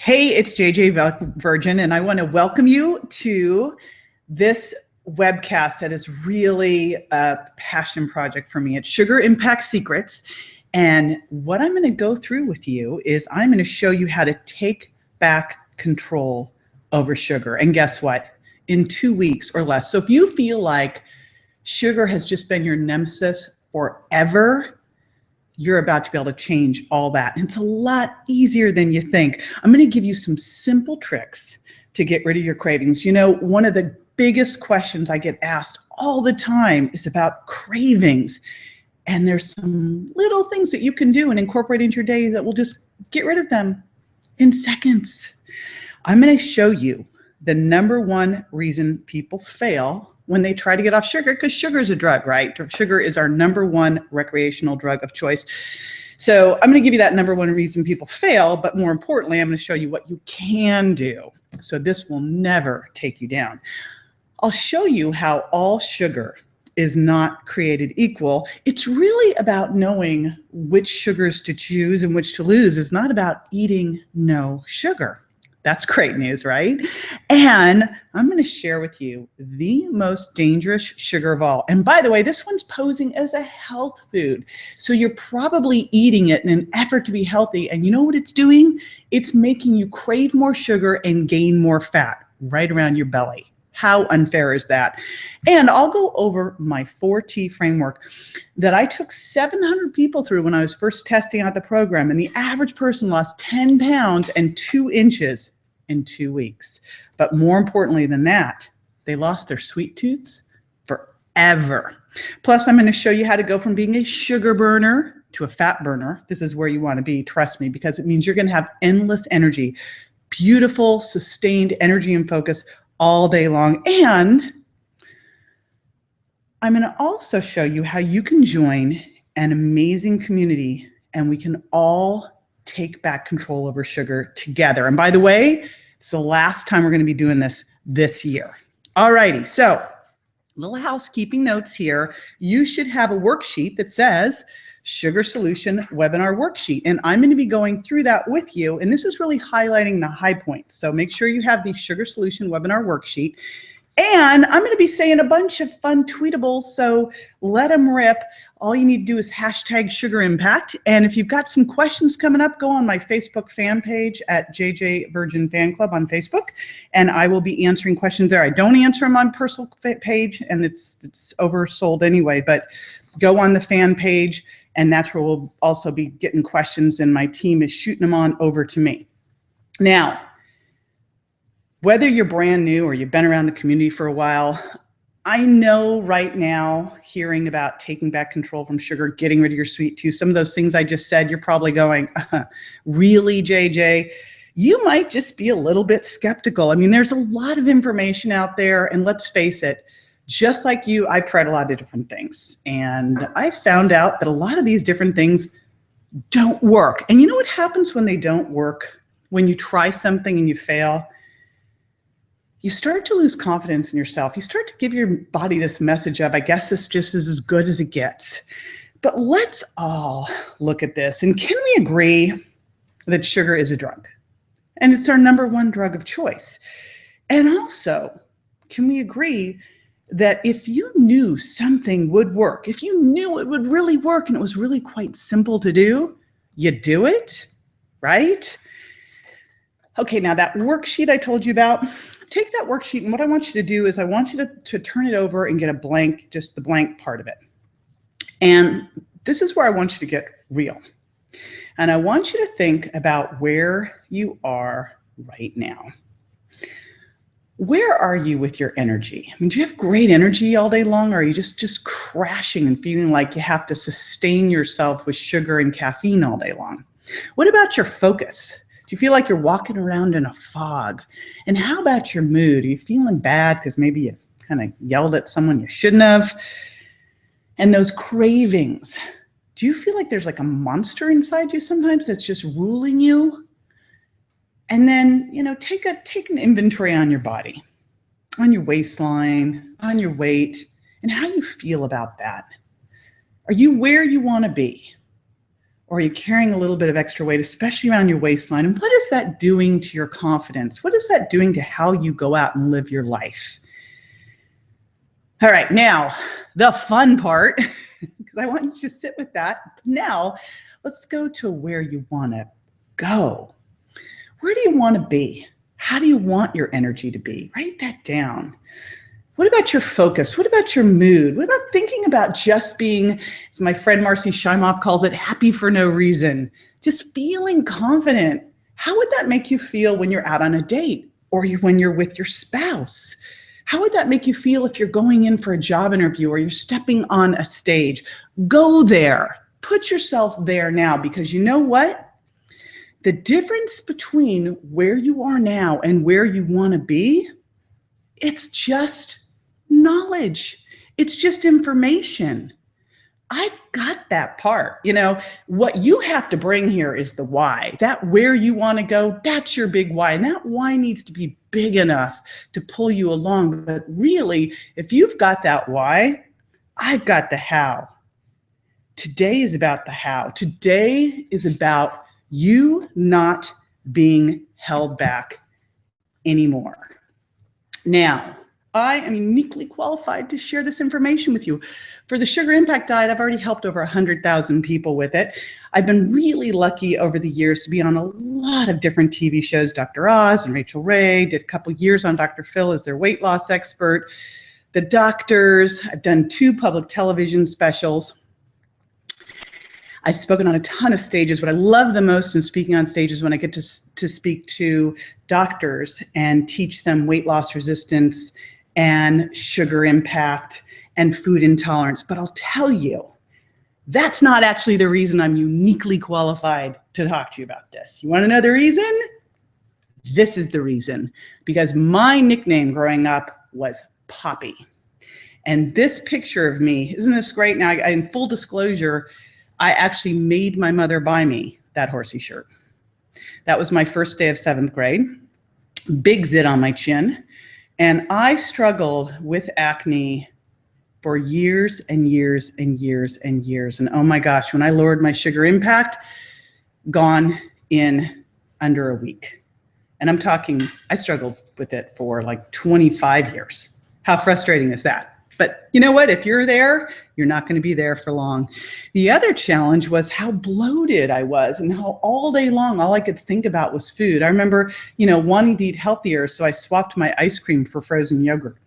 Hey, it's JJ Virgin, and I want to welcome you to this webcast that is really a passion project for me. It's Sugar Impact Secrets. And what I'm going to go through with you is I'm going to show you how to take back control over sugar. And guess what? In 2 weeks or less. So if you feel like sugar has just been your nemesis forever, you're about to be able to change all that. And it's a lot easier than you think. I'm going to give you some simple tricks to get rid of your cravings. You know, one of the biggest questions I get asked all the time is about cravings. And there's some little things that you can do and incorporate into your day that will just get rid of them in seconds. I'm going to show you the number one reason people fail when they try to get off sugar, because sugar is a drug, right? Sugar is our number one recreational drug of choice. So I'm going to give you that number one reason people fail, but more importantly, I'm going to show you what you can do. So this will never take you down. I'll show you how all sugar is not created equal. It's really about knowing which sugars to choose and which to lose. It's not about eating no sugar. That's great news, right? And I'm going to share with you the most dangerous sugar of all. And by the way, this one's posing as a health food. So you're probably eating it in an effort to be healthy. And you know what it's doing? It's making you crave more sugar and gain more fat right around your belly. How unfair is that? And I'll go over my 4T framework that I took 700 people through when I was first testing out the program. And the average person lost 10 pounds and 2 inches in 2 weeks. But more importantly than that, they lost their sweet tooths forever. Plus, I'm going to show you how to go from being a sugar burner to a fat burner. This is where you want to be, trust me, because it means you're going to have endless energy, beautiful, sustained energy and focus all day long. And I'm going to also show you how you can join an amazing community and we can all take back control over sugar together. And by the way, it's the last time we're going to be doing this year. All righty. So little housekeeping notes here. You should have a worksheet that says Sugar Solution Webinar Worksheet. And I'm going to be going through that with you. And this is really highlighting the high points. So make sure you have the Sugar Solution Webinar Worksheet. And I'm going to be saying a bunch of fun tweetables, so let them rip. All you need to do is hashtag Sugar Impact. And if you've got some questions coming up, go on my Facebook fan page at JJ Virgin Fan Club on Facebook, and I will be answering questions there. I don't answer them on personal page, and it's oversold anyway, but go on the fan page, and that's where we'll also be getting questions, and my team is shooting them on over to me. Now, whether you're brand new or you've been around the community for a while, I know right now, hearing about taking back control from sugar, getting rid of your sweet tooth, some of those things I just said, you're probably going, really, JJ? You might just be a little bit skeptical. I mean, there's a lot of information out there, and let's face it, just like you, I've tried a lot of different things. And I found out that a lot of these different things don't work. And you know what happens when they don't work? When you try something and you fail? You start to lose confidence in yourself. You start to give your body this message of, I guess this just is as good as it gets. But let's all look at this. And can we agree that sugar is a drug? And it's our number one drug of choice. And also, can we agree that if you knew something would work, if you knew it would really work and it was really quite simple to do, you'd do it, right? Okay, now that worksheet I told you about, take that worksheet, and what I want you to do is I want you to turn it over and get a blank, just the blank part of it. And this is where I want you to get real. And I want you to think about where you are right now. Where are you with your energy? I mean, do you have great energy all day long, or are you just crashing and feeling like you have to sustain yourself with sugar and caffeine all day long? What about your focus? Do you feel like you're walking around in a fog? And how about your mood? Are you feeling bad because maybe you kind of yelled at someone you shouldn't have? And those cravings, do you feel like there's like a monster inside you sometimes that's just ruling you? And then, you know, take an inventory on your body, on your waistline, on your weight, and how you feel about that. Are you where you want to be? or are you carrying a little bit of extra weight, especially around your waistline? And what is that doing to your confidence? What is that doing to how you go out and live your life? All right, now the fun part, because I want you to sit with that. Now, let's go to where you want to go. Where do you want to be? How do you want your energy to be? Write that down. What about your focus? What about your mood? What about thinking about just being, as my friend Marcy Shimoff calls it, happy for no reason? Just feeling confident. How would that make you feel when you're out on a date or when you're with your spouse? How would that make you feel if you're going in for a job interview or you're stepping on a stage? Go there. Put yourself there now, because you know what? The difference between where you are now and where you want to be, it's just knowledge. It's just information. I've got that part. You know, what you have to bring here is the why. That where you want to go, that's your big why. And that why needs to be big enough to pull you along. But really, if you've got that why, I've got the how. Today is about the how. Today is about you not being held back anymore. Now, I am uniquely qualified to share this information with you. For the Sugar Impact Diet, I've already helped over 100,000 people with it. I've been really lucky over the years to be on a lot of different TV shows. Dr. Oz and Rachel Ray, did a couple years on Dr. Phil as their weight loss expert. The Doctors, I've done 2 public television specials. I've spoken on a ton of stages. What I love the most in speaking on stages when I get to speak to doctors and teach them weight loss resistance and sugar impact and food intolerance. But I'll tell you, that's not actually the reason I'm uniquely qualified to talk to you about this. You want to know the reason? This is the reason. Because my nickname growing up was Poppy. And this picture of me, isn't this great? Now, in full disclosure, I actually made my mother buy me that horsey shirt. That was my first day of 7th grade. Big zit on my chin. And I struggled with acne for years and years and years and years. And oh my gosh, when I lowered my sugar impact, gone in under a week. And I'm talking, I struggled with it for like 25 years. How frustrating is that? But you know what? If you're there, you're not going to be there for long. The other challenge was how bloated I was and how all day long, all I could think about was food. I remember, wanting to eat healthier. So I swapped my ice cream for frozen yogurt.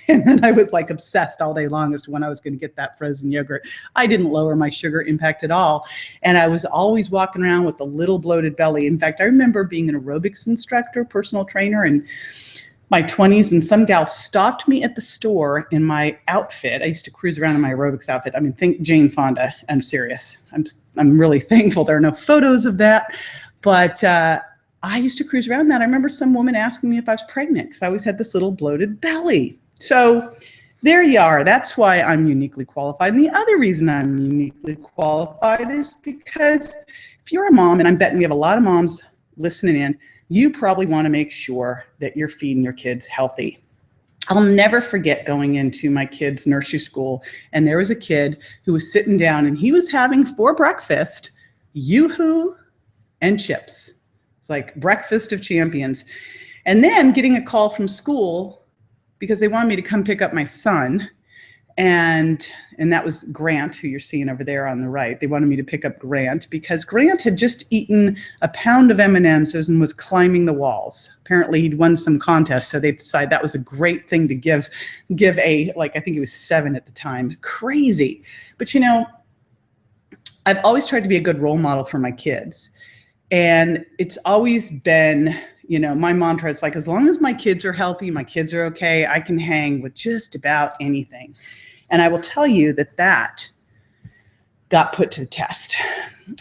And then I was like obsessed all day long as to when I was going to get that frozen yogurt. I didn't lower my sugar impact at all. And I was always walking around with a little bloated belly. In fact, I remember being an aerobics instructor, personal trainer, and my 20s, and some gal stopped me at the store in my outfit. I used to cruise around in my aerobics outfit. I mean, think Jane Fonda. I'm serious. I'm really thankful there are no photos of that. But I used to cruise around that. I remember some woman asking me if I was pregnant because I always had this little bloated belly. So there you are. That's why I'm uniquely qualified. And the other reason I'm uniquely qualified is because if you're a mom, and I'm betting we have a lot of moms listening in, you probably want to make sure that you're feeding your kids healthy. I'll never forget going into my kids' nursery school, and there was a kid who was sitting down, and he was having for breakfast Yoo-hoo and chips. It's like breakfast of champions. And then getting a call from school because they wanted me to come pick up my son. And that was Grant, who you're seeing over there on the right. They wanted me to pick up Grant because Grant had just eaten a pound of M&Ms and was climbing the walls. Apparently he'd won some contest, so they decided that was a great thing to give a, like, I think he was 7 at the time. Crazy. But I've always tried to be a good role model for my kids. And it's always been, my mantra, it's like, as long as my kids are healthy, my kids are okay, I can hang with just about anything. And I will tell you that got put to the test.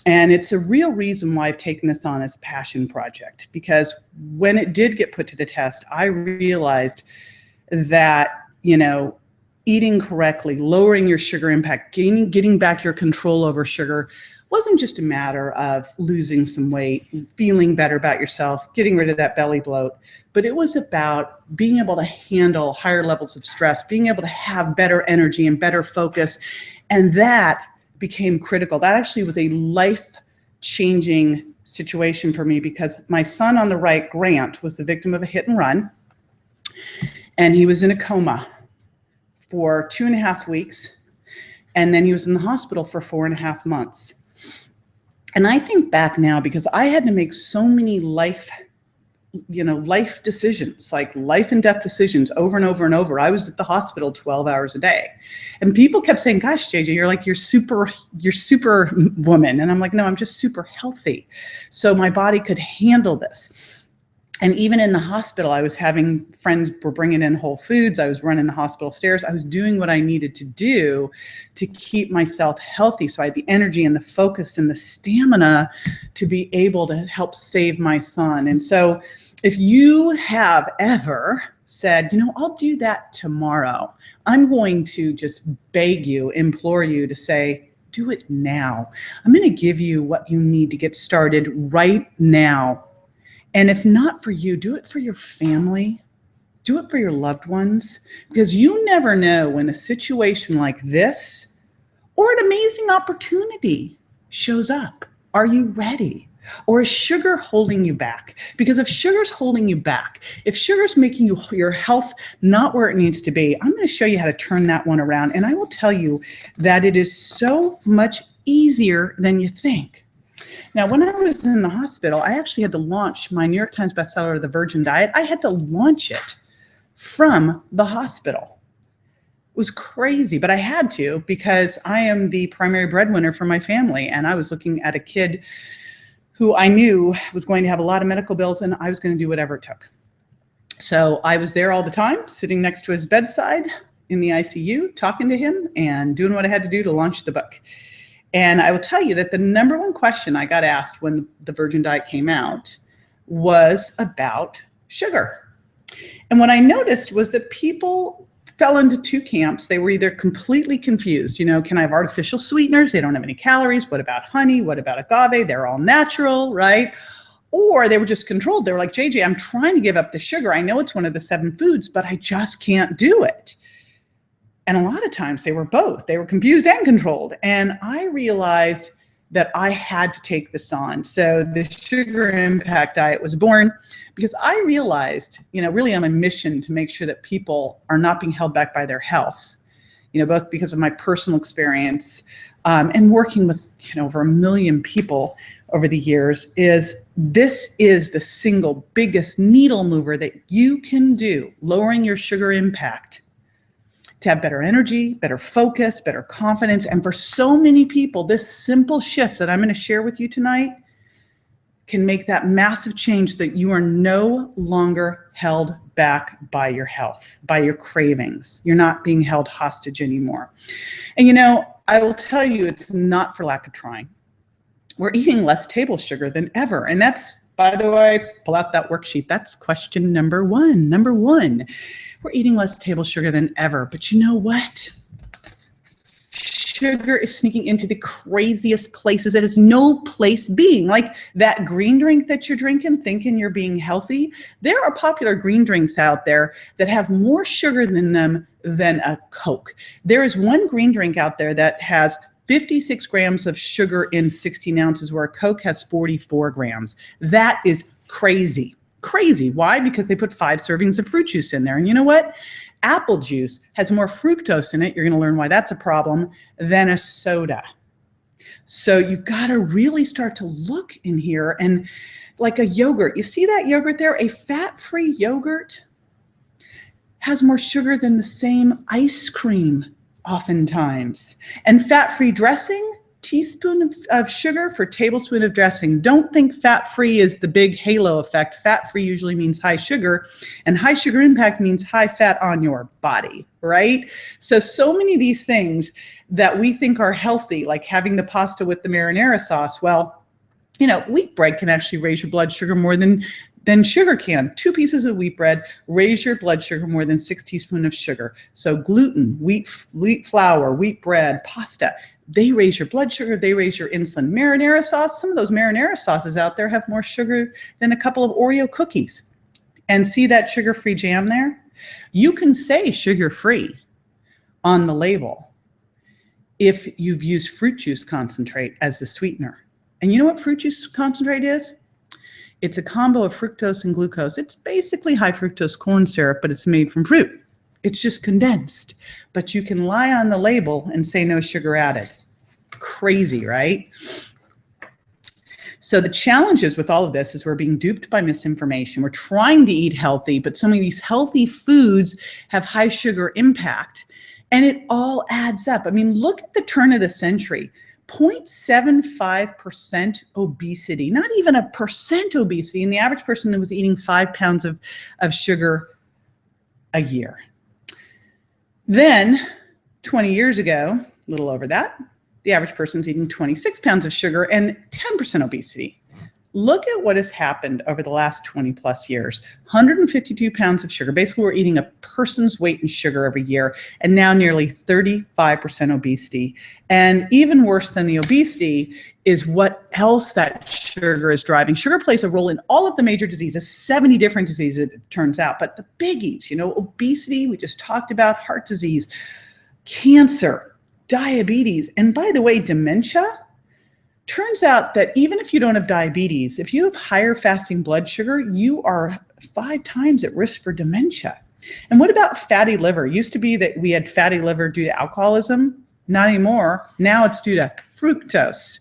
And it's a real reason why I've taken this on as a passion project, because when it did get put to the test, I realized that, eating correctly, lowering your sugar impact, getting back your control over sugar wasn't just a matter of losing some weight, feeling better about yourself, getting rid of that belly bloat, but it was about being able to handle higher levels of stress, being able to have better energy and better focus. And that became critical. That actually was a life changing situation for me, because my son on the right, Grant, was the victim of a hit and run, and he was in a coma for 2.5 weeks, and then he was in the hospital for 4.5 months. And I think back now, because I had to make so many life decisions, like life and death decisions over and over and over. I was at the hospital 12 hours a day. And people kept saying, gosh, JJ, you're super woman. And I'm like, no, I'm just super healthy. So my body could handle this. And even in the hospital, I was having friends were bringing in whole foods. I was running the hospital stairs. I was doing what I needed to do to keep myself healthy. So I had the energy and the focus and the stamina to be able to help save my son. And so if you have ever said, I'll do that tomorrow, I'm going to just beg you, implore you to say, do it now. I'm going to give you what you need to get started right now. And if not for you, do it for your family, do it for your loved ones, because you never know when a situation like this or an amazing opportunity shows up. Are you ready? Or is sugar holding you back? Because if sugar's holding you back, if sugar's making your health not where it needs to be, I'm going to show you how to turn that one around. And I will tell you that it is so much easier than you think. Now, when I was in the hospital, I actually had to launch my New York Times bestseller, The Virgin Diet. I had to launch it from the hospital. It was crazy, but I had to, because I am the primary breadwinner for my family. And I was looking at a kid who I knew was going to have a lot of medical bills, and I was going to do whatever it took. So I was there all the time, sitting next to his bedside in the ICU, talking to him and doing what I had to do to launch the book. And I will tell you that the number one question I got asked when the Virgin Diet came out was about sugar. And what I noticed was that people fell into two camps. They were either completely confused. Can I have artificial sweeteners? They don't have any calories. What about honey? What about agave? They're all natural, right? Or they were just controlled. They were like, JJ, I'm trying to give up the sugar. I know it's one of the 7 foods, but I just can't do it. And a lot of times they were both. They were confused and controlled. And I realized that I had to take this on. So the Sugar Impact Diet was born because I realized, really I'm on a mission to make sure that people are not being held back by their health, both because of my personal experience and working with, over 1 million people over the years. This is the single biggest needle mover that you can do, lowering your sugar impact, to have better energy, better focus, better confidence. And for so many people, this simple shift that I'm going to share with you tonight can make that massive change, that you are no longer held back by your health, by your cravings. You're not being held hostage anymore. And I will tell you, it's not for lack of trying. We're eating less table sugar than ever. And that's, by the way, pull out that worksheet. That's question number one. Number one. We're eating less table sugar than ever. But you know what? Sugar is sneaking into the craziest places that has no place being. Like that green drink that you're drinking, thinking you're being healthy. There are popular green drinks out there that have more sugar in them than a Coke. There is one green drink out there that has 56 grams of sugar in 16 ounces, where a Coke has 44 grams. That is crazy. Crazy. Why? Because they put 5 servings of fruit juice in there. And you know what? Apple juice has more fructose in it, you're going to learn why that's a problem, than a soda. So you've got to really start to look in here. And like a yogurt, you see that yogurt there? A fat-free yogurt has more sugar than the same ice cream oftentimes. And fat-free dressing, teaspoon of sugar for tablespoon of dressing. Don't think fat-free is the big halo effect. Fat-free usually means high sugar, and high sugar impact means high fat on your body, right? So many of these things that we think are healthy, like having the pasta with the marinara sauce, well, wheat bread can actually raise your blood sugar more than sugar can. 2 pieces of wheat bread raise your blood sugar more than 6 teaspoons of sugar. So gluten, wheat flour, wheat bread, pasta, they raise your blood sugar, they raise your insulin. Marinara sauce, some of those marinara sauces out there have more sugar than a couple of Oreo cookies. And see that sugar-free jam there? You can say sugar-free on the label if you've used fruit juice concentrate as the sweetener. And you know what fruit juice concentrate is? It's a combo of fructose and glucose. It's basically high fructose corn syrup, but it's made from fruit. It's just condensed, but you can lie on the label and say no sugar added. Crazy, right? So the challenges with all of this is we're being duped by misinformation. We're trying to eat healthy, but so many of these healthy foods have high sugar impact, and it all adds up. I mean, look at the turn of the century. 0.75% obesity, not even a percent obesity, and the average person who was eating 5 pounds of sugar a year. Then 20 years ago, a little over that, the average person's eating 26 pounds of sugar and 10% obesity. Look at what has happened over the last 20 plus years. 152 pounds of sugar. Basically, we're eating a person's weight in sugar every year, and now nearly 35% obesity. And even worse than the obesity is what else that sugar is driving. Sugar plays a role in all of the major diseases, 70 different diseases, it turns out. But the biggies, obesity, we just talked about, heart disease, cancer, diabetes, and by the way, dementia. Turns out that even if you don't have diabetes, if you have higher fasting blood sugar, you are 5 times at risk for dementia. And what about fatty liver? It used to be that we had fatty liver due to alcoholism. Not anymore. Now it's due to fructose.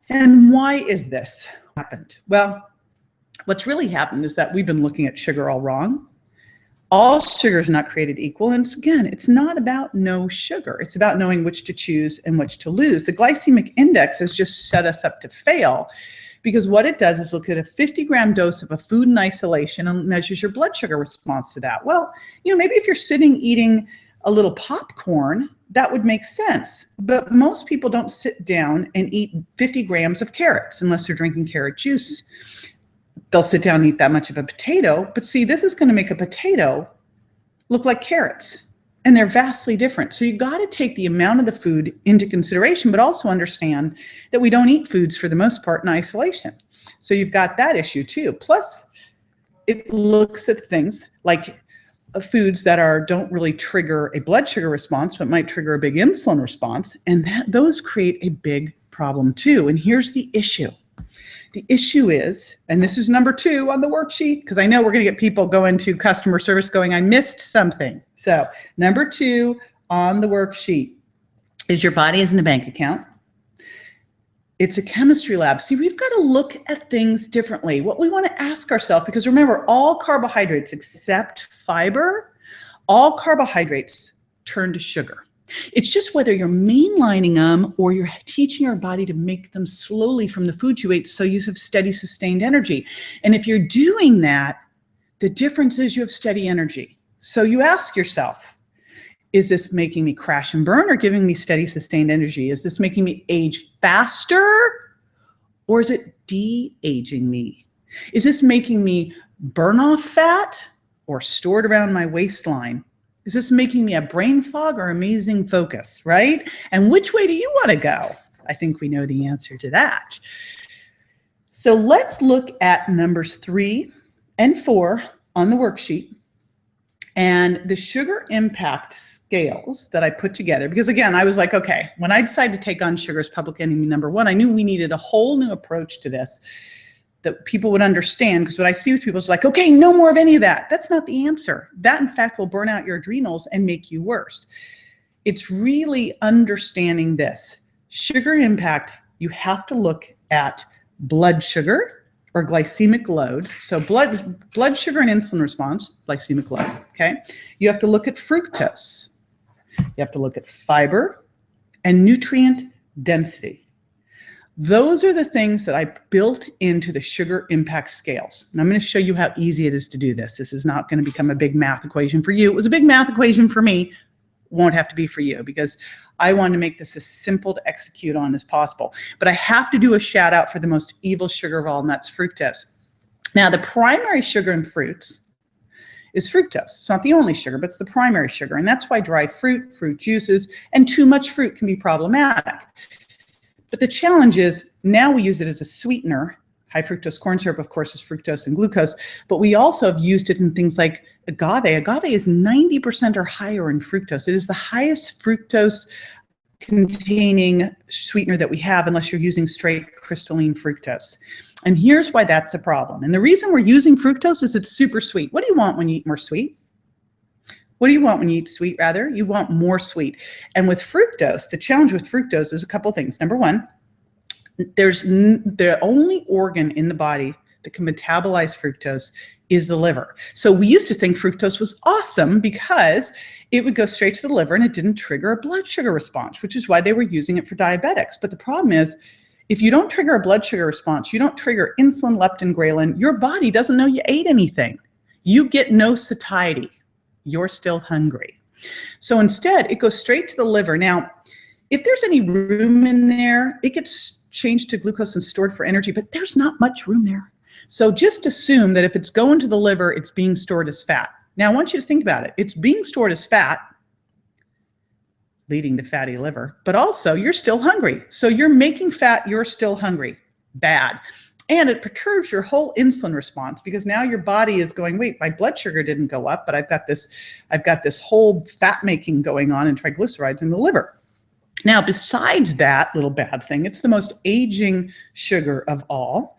And why is this happened? Well, what's really happened is that we've been looking at sugar all wrong. All sugar is not created equal. And again, it's not about no sugar. It's about knowing which to choose and which to lose. The glycemic index has just set us up to fail, because what it does is look at a 50-gram dose of a food in isolation and measures your blood sugar response to that. Well, maybe if you're sitting eating a little popcorn, that would make sense. But most people don't sit down and eat 50 grams of carrots unless they're drinking carrot juice. They'll sit down and eat that much of a potato, but see, this is going to make a potato look like carrots, and they're vastly different. So you got to take the amount of the food into consideration, but also understand that we don't eat foods for the most part in isolation. So you've got that issue too. Plus, it looks at things like foods that don't really trigger a blood sugar response, but might trigger a big insulin response, and those create a big problem too. And here's the issue. The issue is, and this is number 2 on the worksheet, because I know we're going to get people going to customer service going, I missed something. So number 2 on the worksheet is your body isn't a bank account. It's a chemistry lab. See, we've got to look at things differently. What we want to ask ourselves, because remember, all carbohydrates except fiber, all carbohydrates turn to sugar. It's just whether you're mainlining them or you're teaching your body to make them slowly from the food you ate so you have steady, sustained energy. And if you're doing that, the difference is you have steady energy. So you ask yourself, is this making me crash and burn or giving me steady, sustained energy? Is this making me age faster or is it de-aging me? Is this making me burn off fat or store it around my waistline? Is this making me a brain fog or amazing focus, right? And which way do you want to go? I think we know the answer to that. So let's look at numbers 3 and 4 on the worksheet and the sugar impact scales that I put together. Because again, I was like, okay, when I decided to take on sugar as public enemy number 1, I knew we needed a whole new approach to this that people would understand, because what I see with people is like, okay, no more of any of that. That's not the answer. That, in fact, will burn out your adrenals and make you worse. It's really understanding this. Sugar impact, you have to look at blood sugar or glycemic load. So blood sugar and insulin response, glycemic load, okay? You have to look at fructose. You have to look at fiber and nutrient density. Those are the things that I built into the sugar impact scales. And I'm going to show you how easy it is to do this. This is not going to become a big math equation for you. It was a big math equation for me. Won't have to be for you, because I wanted to make this as simple to execute on as possible. But I have to do a shout out for the most evil sugar of all, and that's fructose. Now, the primary sugar in fruits is fructose. It's not the only sugar, but it's the primary sugar. And that's why dried fruit, fruit juices, and too much fruit can be problematic. But the challenge is now we use it as a sweetener. High fructose corn syrup, of course, is fructose and glucose, but we also have used it in things like agave. Agave is 90% or higher in fructose. It is the highest fructose containing sweetener that we have unless you're using straight crystalline fructose. And here's why that's a problem. And the reason we're using fructose is it's super sweet. What do you want when you eat more sweet? What do you want when you eat sweet, rather? You want more sweet. And with fructose, the challenge with fructose is a couple things. Number one, the only organ in the body that can metabolize fructose is the liver. So we used to think fructose was awesome because it would go straight to the liver and it didn't trigger a blood sugar response, which is why they were using it for diabetics. But the problem is, if you don't trigger a blood sugar response, you don't trigger insulin, leptin, ghrelin, your body doesn't know you ate anything. You get no satiety. You're still hungry. So instead, it goes straight to the liver. Now, if there's any room in there, it gets changed to glucose and stored for energy, but there's not much room there. So just assume that if it's going to the liver, it's being stored as fat. Now, I want you to think about it. It's being stored as fat, leading to fatty liver, but also you're still hungry. So you're making fat, you're still hungry. Bad. And it perturbs your whole insulin response because now your body is going, wait, my blood sugar didn't go up, but I've got this whole fat making going on and triglycerides in the liver. Now, besides that little bad thing, it's the most aging sugar of all.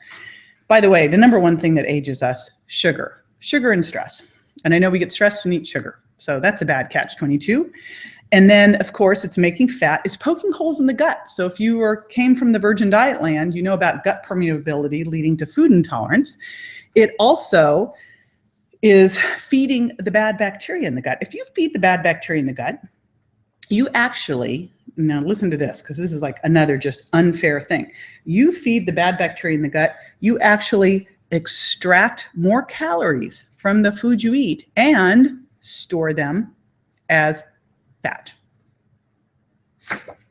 By the way, the number one thing that ages us, sugar and stress. And I know we get stressed and eat sugar. So that's a bad catch-22. And then, of course, it's making fat. It's poking holes in the gut. So if you came from the virgin diet land, you know about gut permeability leading to food intolerance. It also is feeding the bad bacteria in the gut. If you feed the bad bacteria in the gut, you actually, now listen to this, because this is like another just unfair thing. You feed the bad bacteria in the gut, you actually extract more calories from the food you eat and store them as fat.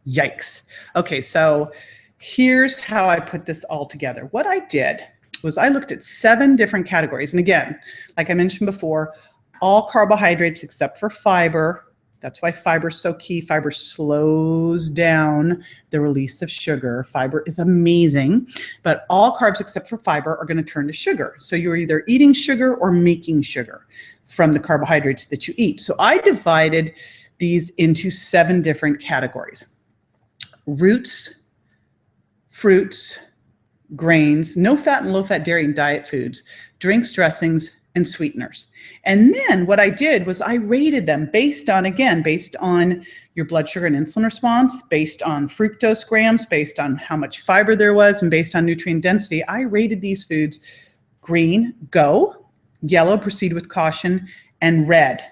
Yikes. Okay, so here's how I put this all together. What I did was I looked at 7 different categories. And again, like I mentioned before, all carbohydrates except for fiber. That's why fiber is so key. Fiber slows down the release of sugar. Fiber is amazing, but all carbs except for fiber are going to turn to sugar. So you're either eating sugar or making sugar from the carbohydrates that you eat. So I divided these into 7 different categories: roots, fruits, grains, no fat and low fat dairy and diet foods, drinks, dressings, and sweeteners. And then what I did was I rated them based on your blood sugar and insulin response, based on fructose grams, based on how much fiber there was, and based on nutrient density. I rated these foods: green, go; yellow, proceed with caution; and red.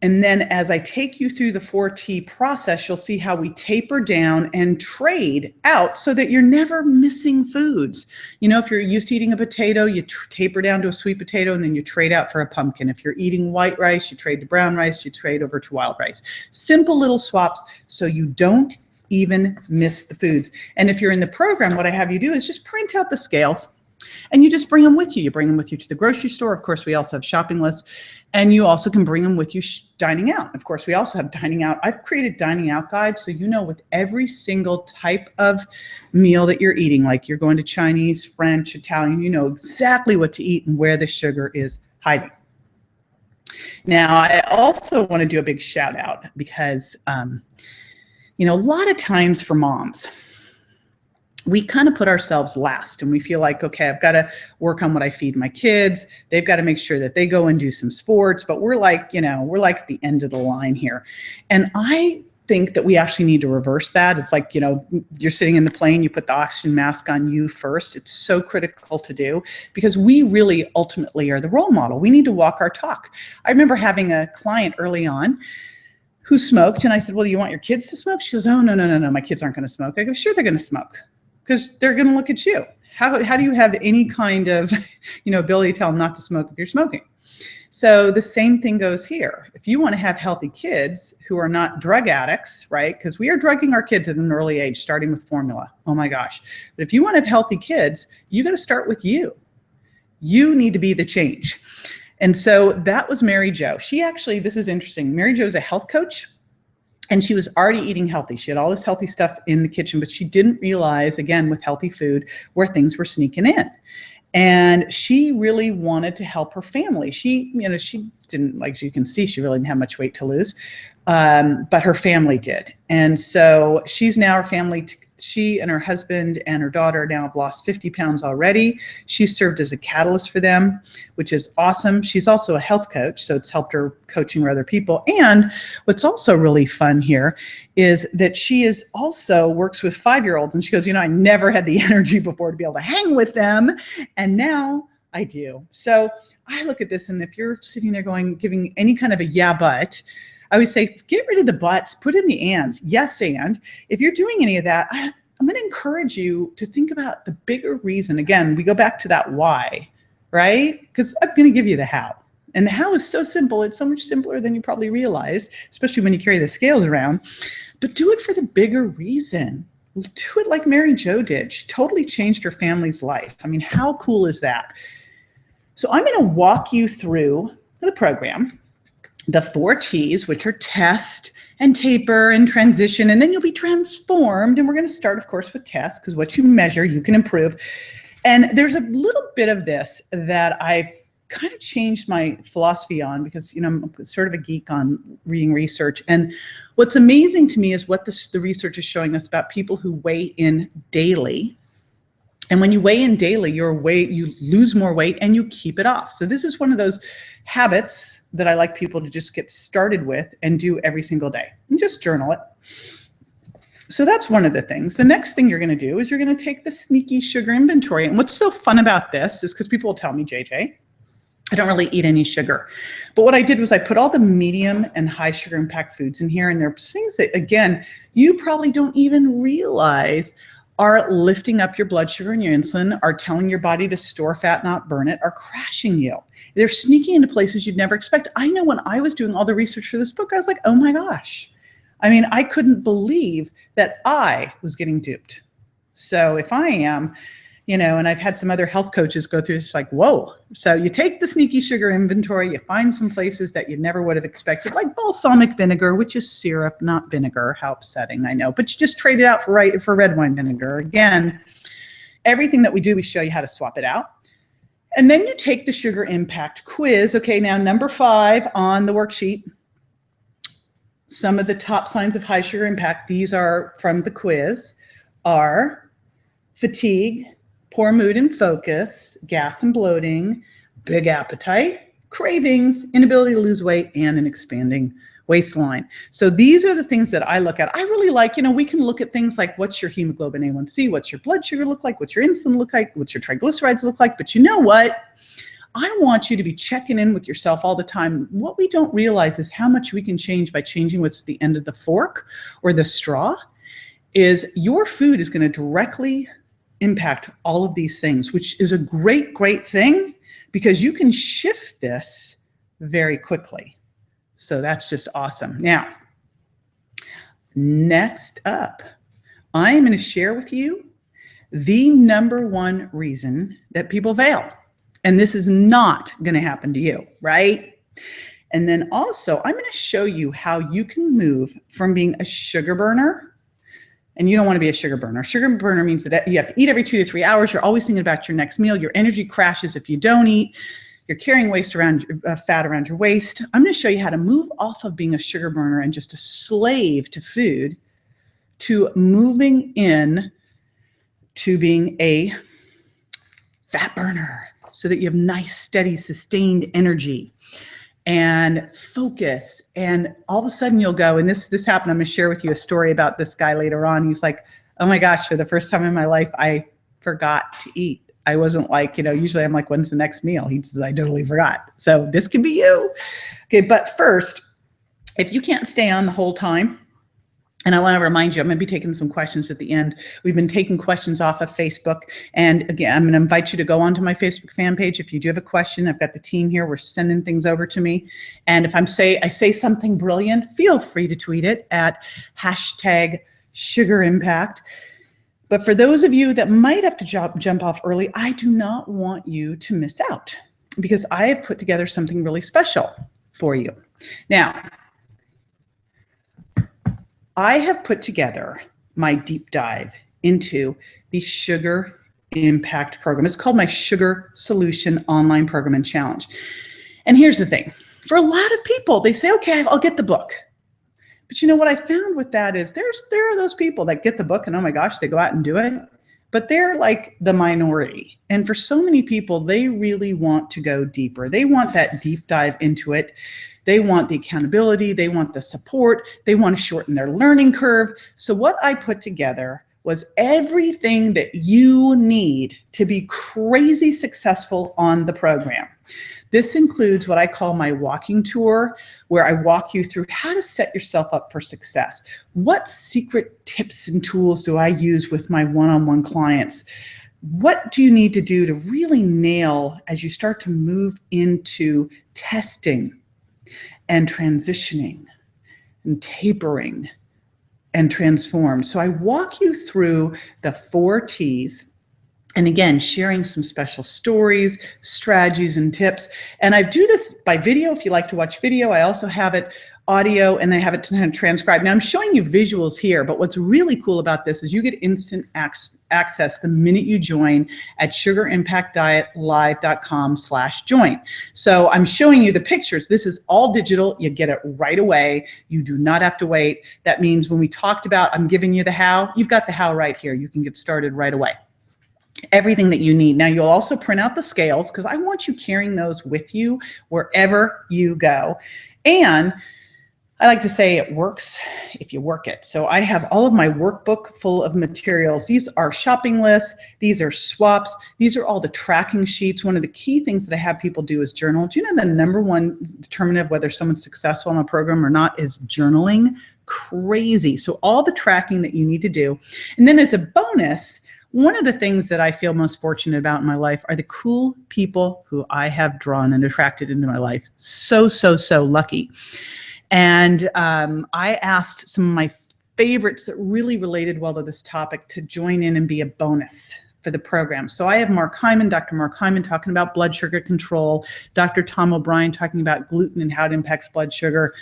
And then as I take you through the 4T process, you'll see how we taper down and trade out so that you're never missing foods. You know, if you're used to eating a potato, you taper down to a sweet potato and then you trade out for a pumpkin. If you're eating white rice, you trade to brown rice, you trade over to wild rice. Simple little swaps so you don't even miss the foods. And if you're in the program, what I have you do is just print out the scales. And you just bring them with you. You bring them with you to the grocery store. Of course, we also have shopping lists. And you also can bring them with you dining out. Of course, we also have dining out. I've created dining out guides so you know with every single type of meal that you're eating, like you're going to Chinese, French, Italian, you know exactly what to eat and where the sugar is hiding. Now, I also want to do a big shout out because, you know, a lot of times for moms, we kind of put ourselves last and we feel like, okay, I've got to work on what I feed my kids. They've got to make sure that they go and do some sports, but we're like, you know, we're like at the end of the line here. And I think that we actually need to reverse that. It's like, you know, you're sitting in the plane, you put the oxygen mask on you first. It's so critical to do because we really ultimately are the role model. We need to walk our talk. I remember having a client early on who smoked and I said, well, you want your kids to smoke? She goes, oh, no, my kids aren't going to smoke. I go, sure, they're going to smoke. Because they're going to look at you. How do you have any kind of, you know, ability to tell them not to smoke if you're smoking? So the same thing goes here. If you want to have healthy kids who are not drug addicts, right? Because we are drugging our kids at an early age, starting with formula. Oh my gosh. But if you want to have healthy kids, you got to start with you. You need to be the change. And so that was Mary Jo. She actually, this is interesting. Mary Jo is a health coach. And she was already eating healthy. She had all this healthy stuff in the kitchen, but she didn't realize, again, with healthy food, where things were sneaking in. And she really wanted to help her family. She, you know, she didn't, like you can see, she really didn't have much weight to lose. But her family did. And so she's now, she and her husband and her daughter now have lost 50 pounds already. She served as a catalyst for them, which is awesome. She's also a health coach, so it's helped her coaching for other people. And what's also really fun here is that she is also works with 5-year-olds. And she goes, I never had the energy before to be able to hang with them. And now I do. So I look at this, and if you're sitting there giving any kind of a yeah, but, I always say, get rid of the buts, put in the ands. Yes, and if you're doing any of that, I'm going to encourage you to think about the bigger reason. Again, we go back to that why, right? Because I'm going to give you the how. And the how is so simple. It's so much simpler than you probably realize, especially when you carry the scales around. But do it for the bigger reason. Do it like Mary Jo did. She totally changed her family's life. I mean, how cool is that? So I'm going to walk you through the program. The 4 T's, which are test and taper and transition, and then you'll be transformed. And we're going to start, of course, with test, because what you measure, you can improve. And there's a little bit of this that I've kind of changed my philosophy on, because, I'm sort of a geek on reading research. And what's amazing to me is what the research is showing us about people who weigh in daily. And when you weigh in daily, you lose more weight and you keep it off. So this is one of those habits that I like people to just get started with and do every single day, and just journal it. So that's one of the things. The next thing you're going to do is you're going to take the sneaky sugar inventory. And what's so fun about this is, because people will tell me, JJ, I don't really eat any sugar. But what I did was I put all the medium and high sugar impact foods in here. And there are things that, again, you probably don't even realize are lifting up your blood sugar and your insulin, are telling your body to store fat, not burn it, are crashing you. They're sneaking into places you'd never expect. I know when I was doing all the research for this book, I was like, oh my gosh. I mean, I couldn't believe that I was getting duped. So if I am, and I've had some other health coaches go through, it's like, whoa. So you take the sneaky sugar inventory, you find some places that you never would have expected, like balsamic vinegar, which is syrup, not vinegar. How upsetting, I know. But you just trade it out for red wine vinegar. Again, everything that we do, we show you how to swap it out. And then you take the sugar impact quiz. Okay, now number 5 on the worksheet. Some of the top signs of high sugar impact, these are from the quiz, are fatigue, poor mood and focus, gas and bloating, big appetite, cravings, inability to lose weight, and an expanding waistline. So these are the things that I look at. I really like, we can look at things like, what's your hemoglobin A1C, what's your blood sugar look like, what's your insulin look like, what's your triglycerides look like. But you know what? I want you to be checking in with yourself all the time. What we don't realize is how much we can change by changing what's the end of the fork or the straw. Is your food is going to directly impact all of these things, which is a great, great thing, because you can shift this very quickly. So that's just awesome. Now, next up, I am going to share with you the number 1 reason that people fail. And this is not going to happen to you, right? And then also, I'm going to show you how you can move from being a sugar burner. And you don't want to be a sugar burner. A sugar burner means that you have to eat every 2 to 3 hours. You're always thinking about your next meal. Your energy crashes if you don't eat. You're carrying fat around your waist. I'm going to show you how to move off of being a sugar burner and just a slave to food to moving in to being a fat burner, so that you have nice, steady, sustained energy and focus. And all of a sudden you'll go, and this happened. I'm going to share with you a story about this guy later on. He's like, oh my gosh, for the first time in my life, I forgot to eat. I wasn't like, usually I'm like, when's the next meal? He says, I totally forgot. So this can be you. Okay, but first, if you can't stay on the whole time, and I want to remind you, I'm going to be taking some questions at the end. We've been taking questions off of Facebook. And again, I'm going to invite you to go onto my Facebook fan page. If you do have a question, I've got the team here. We're sending things over to me. And if I say something brilliant, feel free to tweet it at #SugarImpact. But for those of you that might have to jump off early, I do not want you to miss out, because I have put together something really special for you. Now, I have put together my deep dive into the Sugar Impact program. It's called my Sugar Solution Online Program and Challenge. And here's the thing. For a lot of people, they say, okay, I'll get the book. But you know what I found with that is there are those people that get the book and oh my gosh, they go out and do it. But they're like the minority. And for so many people, they really want to go deeper. They want that deep dive into it. They want the accountability. They want the support. They want to shorten their learning curve. So what I put together was everything that you need to be crazy successful on the program. This includes what I call my walking tour, where I walk you through how to set yourself up for success. What secret tips and tools do I use with my one-on-one clients? What do you need to do to really nail as you start to move into testing and transitioning and tapering and transform? So I walk you through the 4 T's. And again, sharing some special stories, strategies, and tips. And I do this by video if you like to watch video. I also have it audio and I have it transcribed. Now I'm showing you visuals here, but what's really cool about this is you get instant access the minute you join at sugarimpactdietlive.com/join. So I'm showing you the pictures. This is all digital. You get it right away. You do not have to wait. That means when we talked about, I'm giving you the how, you've got the how right here. You can get started right away. Everything that you need. Now you'll also print out the scales because I want you carrying those with you wherever you go. And I like to say it works if you work it. So I have all of my workbook full of materials. These are shopping lists. These are swaps. These are all the tracking sheets. One of the key things that I have people do is journal. Do you know the number one determinant of whether someone's successful in a program or not is journaling? Crazy. So all the tracking that you need to do. And then as a bonus, one of the things that I feel most fortunate about in my life are the cool people who I have drawn and attracted into my life. So lucky. And I asked some of my favorites that really related well to this topic to join in and be a bonus for the program. So I have Mark Hyman, Dr. Mark Hyman talking about blood sugar control, Dr. Tom O'Brien talking about gluten and how it impacts blood sugar,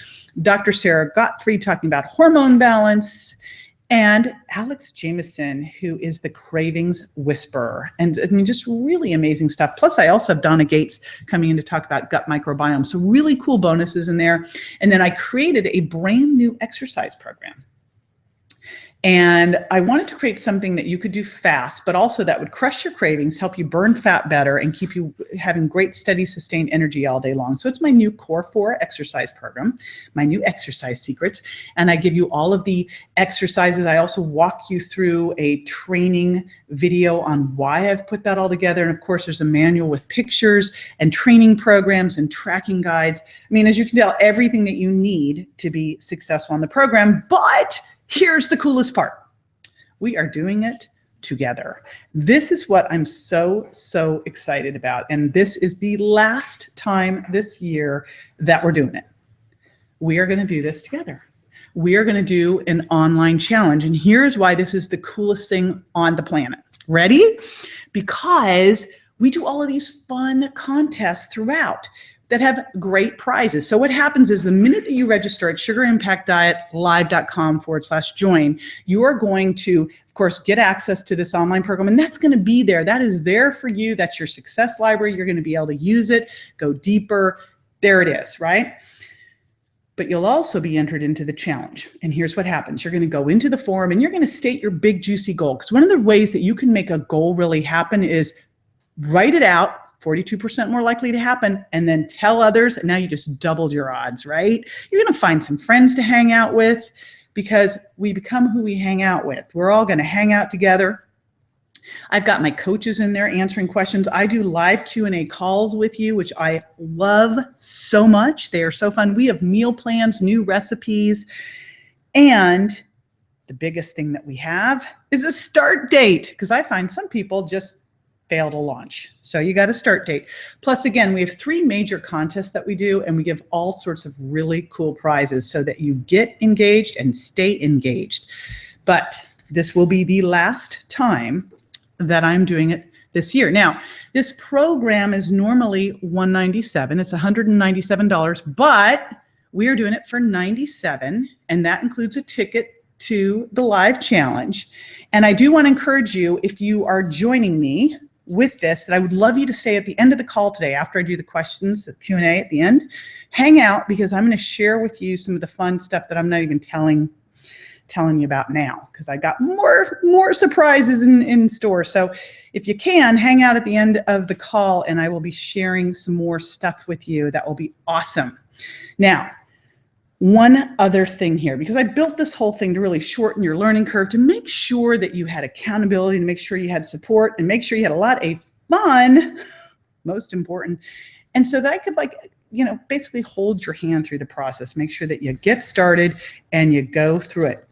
Dr. Sarah Gottfried talking about hormone balance, and Alex Jameson, who is the cravings whisperer. And I mean, just really amazing stuff. Plus, I also have Donna Gates coming in to talk about gut microbiome. So really cool bonuses in there. And then I created a brand new exercise program. And I wanted to create something that you could do fast, but also that would crush your cravings, help you burn fat better, and keep you having great, steady, sustained energy all day long. So it's my new Core 4 exercise program, my new exercise secrets. And I give you all of the exercises. I also walk you through a training video on why I've put that all together. And of course, there's a manual with pictures and training programs and tracking guides. I mean, as you can tell, everything that you need to be successful on the program. But here's the coolest part. We are doing it together. This is what I'm so excited about. And this is the last time this year that we're doing it. We are going to do this together. We are going to do an online challenge. And here's why this is the coolest thing on the planet. Ready? Because we do all of these fun contests throughout that have great prizes. So what happens is the minute that you register at sugarimpactdietlive.com/join, you are going to, of course, get access to this online program, and that's going to be there. That is there for you. That's your success library. You're going to be able to use it, go deeper. There it is, right? But you'll also be entered into the challenge. And here's what happens. You're going to go into the forum and you're going to state your big, juicy goal. Because one of the ways that you can make a goal really happen is write it out, 42% more likely to happen, and then tell others, and now you just doubled your odds, right? You're going to find some friends to hang out with because we become who we hang out with. We're all going to hang out together. I've got my coaches in there answering questions. I do live Q&A calls with you, which I love so much. They are so fun. We have meal plans, new recipes, and the biggest thing that we have is a start date, because I find some people just fail to launch. So you got a start date. Plus, again, we have 3 major contests that we do, and we give all sorts of really cool prizes so that you get engaged and stay engaged. But this will be the last time that I'm doing it this year. Now, this program is normally $197. It's $197, but we are doing it for $97, and that includes a ticket to the live challenge. And I do want to encourage you, if you are joining me with this that I would love you to stay at the end of the call today after I do the questions, the Q&A at the end. Hang out, because I'm going to share with you some of the fun stuff that I'm not even telling you about now, because I got more surprises in store. So if you can, hang out at the end of the call and I will be sharing some more stuff with you that will be awesome. Now, one other thing here, because I built this whole thing to really shorten your learning curve, to make sure that you had accountability, to make sure you had support, and make sure you had a lot of fun, most important. And so that I could basically hold your hand through the process, make sure that you get started and you go through it.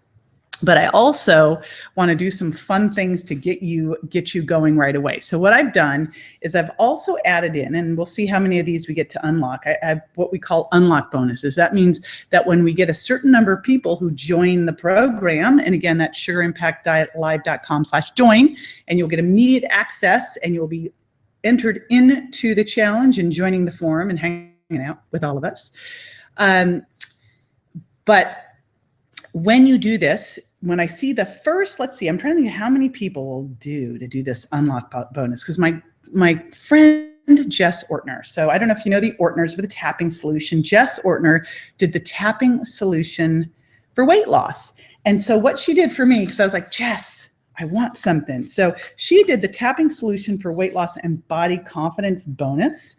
But I also want to do some fun things to get you going right away. So what I've done is I've also added in, and we'll see how many of these we get to unlock. I have what we call unlock bonuses. That means that when we get a certain number of people who join the program, and again, that's sugarimpactdietlive.com/join, and you'll get immediate access and you'll be entered into the challenge and joining the forum and hanging out with all of us. But when you do this, when I see the first, let's see, I'm trying to think of how many people will do this unlock bonus, because my friend Jess Ortner, so I don't know if you know the Ortners for the tapping solution. Jess Ortner did the tapping solution for weight loss. And so what she did for me, because I was like, Jess, I want something. So she did the tapping solution for weight loss and body confidence bonus.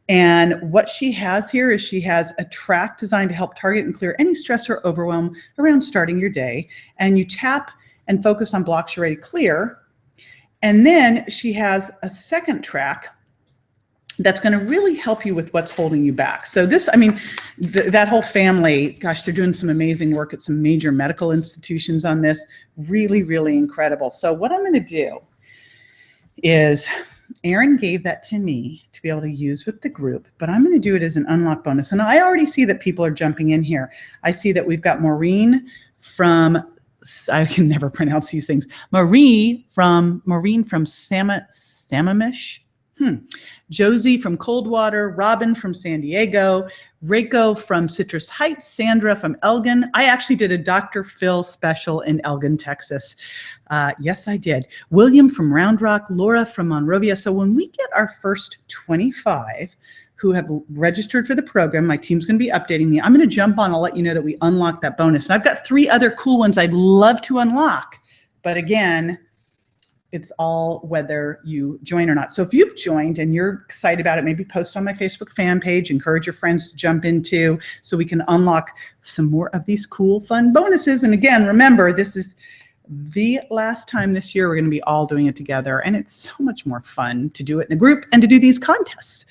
And what she has here is she has a track designed to help target and clear any stress or overwhelm around starting your day. And you tap and focus on blocks you're ready to clear. And then she has a second track that's going to really help you with what's holding you back. So this, that whole family, gosh, they're doing some amazing work at some major medical institutions on this. Really, really incredible. So what I'm going to do is, Aaron gave that to me to be able to use with the group, but I'm going to do it as an unlock bonus. And I already see that people are jumping in here. I see that we've got Maureen from, I can never pronounce these things. Maureen from Sammamish. Josie from Coldwater, Robin from San Diego, Reiko from Citrus Heights, Sandra from Elgin. I actually did a Dr. Phil special in Elgin, Texas. Yes, I did. William from Round Rock, Laura from Monrovia. So when we get our first 25 who have registered for the program, my team's going to be updating me. I'm going to jump on. I'll let you know that we unlocked that bonus. And I've got 3 other cool ones I'd love to unlock. But again, it's all whether you join or not. So if you've joined and you're excited about it, maybe post on my Facebook fan page, encourage your friends to jump into so we can unlock some more of these cool, fun bonuses. And again, remember, this is the last time this year we're going to be all doing it together. And it's so much more fun to do it in a group and to do these contests.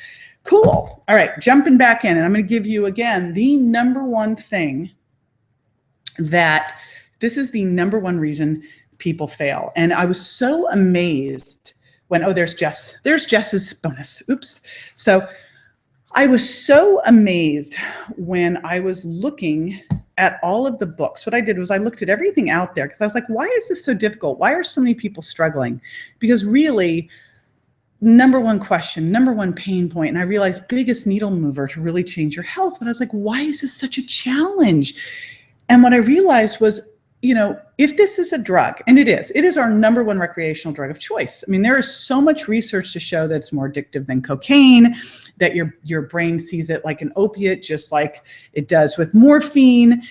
Cool. All right, jumping back in. And I'm going to give you, again, the number one thing that this is the number one reason people fail. And I was so amazed when, oh, there's Jess's bonus. Oops. So I was so amazed when I was looking at all of the books. What I did was I looked at everything out there because I was like, why is this so difficult? Why are so many people struggling? Because really, number one question, number one pain point, and I realized biggest needle mover to really change your health. But I was like, why is this such a challenge? And what I realized was, if this is a drug, and it is our number one recreational drug of choice. I mean, there is so much research to show that it's more addictive than cocaine, that your brain sees it like an opiate, just like it does with morphine.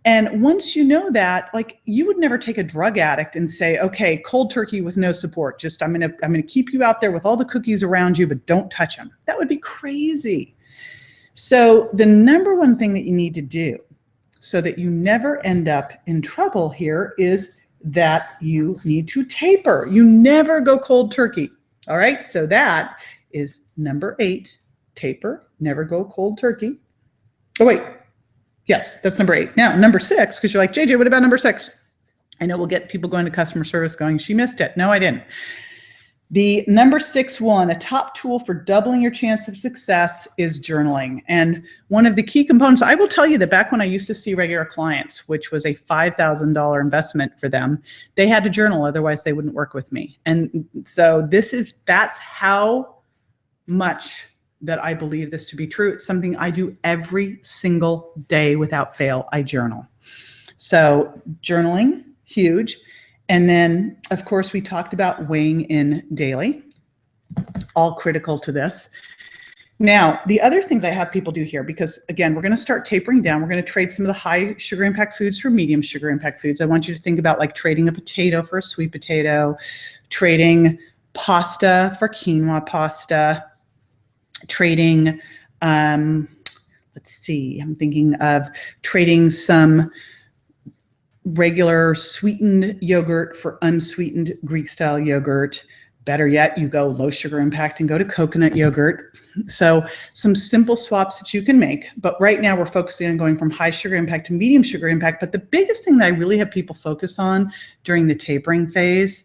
And once you know that, you would never take a drug addict and say, okay, cold turkey with no support. Just I'm gonna keep you out there with all the cookies around you, but don't touch them. That would be crazy. So the number one thing that you need to do so that you never end up in trouble here is that you need to taper. You never go cold turkey. All right, so that is number 8, taper, never go cold turkey. Oh wait, yes, that's number 8. Now, number 6, because you're like, JJ, what about number 6? I know we'll get people going to customer service going, she missed it. No, I didn't. The number 6 one, a top tool for doubling your chance of success is journaling. And one of the key components, I will tell you that back when I used to see regular clients, which was a $5,000 investment for them, they had to journal, otherwise they wouldn't work with me. And so that's how much that I believe this to be true. It's something I do every single day without fail. I journal. So journaling, huge. And then, of course, we talked about weighing in daily. all critical to this. Now, the other thing that I have people do here, because again, we're going to start tapering down. We're going to trade some of the high sugar impact foods for medium sugar impact foods. I want you to think about like trading a potato for a sweet potato, trading pasta for quinoa pasta, trading, let's see, I'm thinking of trading some regular sweetened yogurt for unsweetened Greek style yogurt. Better yet, you go low sugar impact and go to coconut yogurt. So some simple swaps that you can make. But right now we're focusing on going from high sugar impact to medium sugar impact. But the biggest thing that I really have people focus on during the tapering phase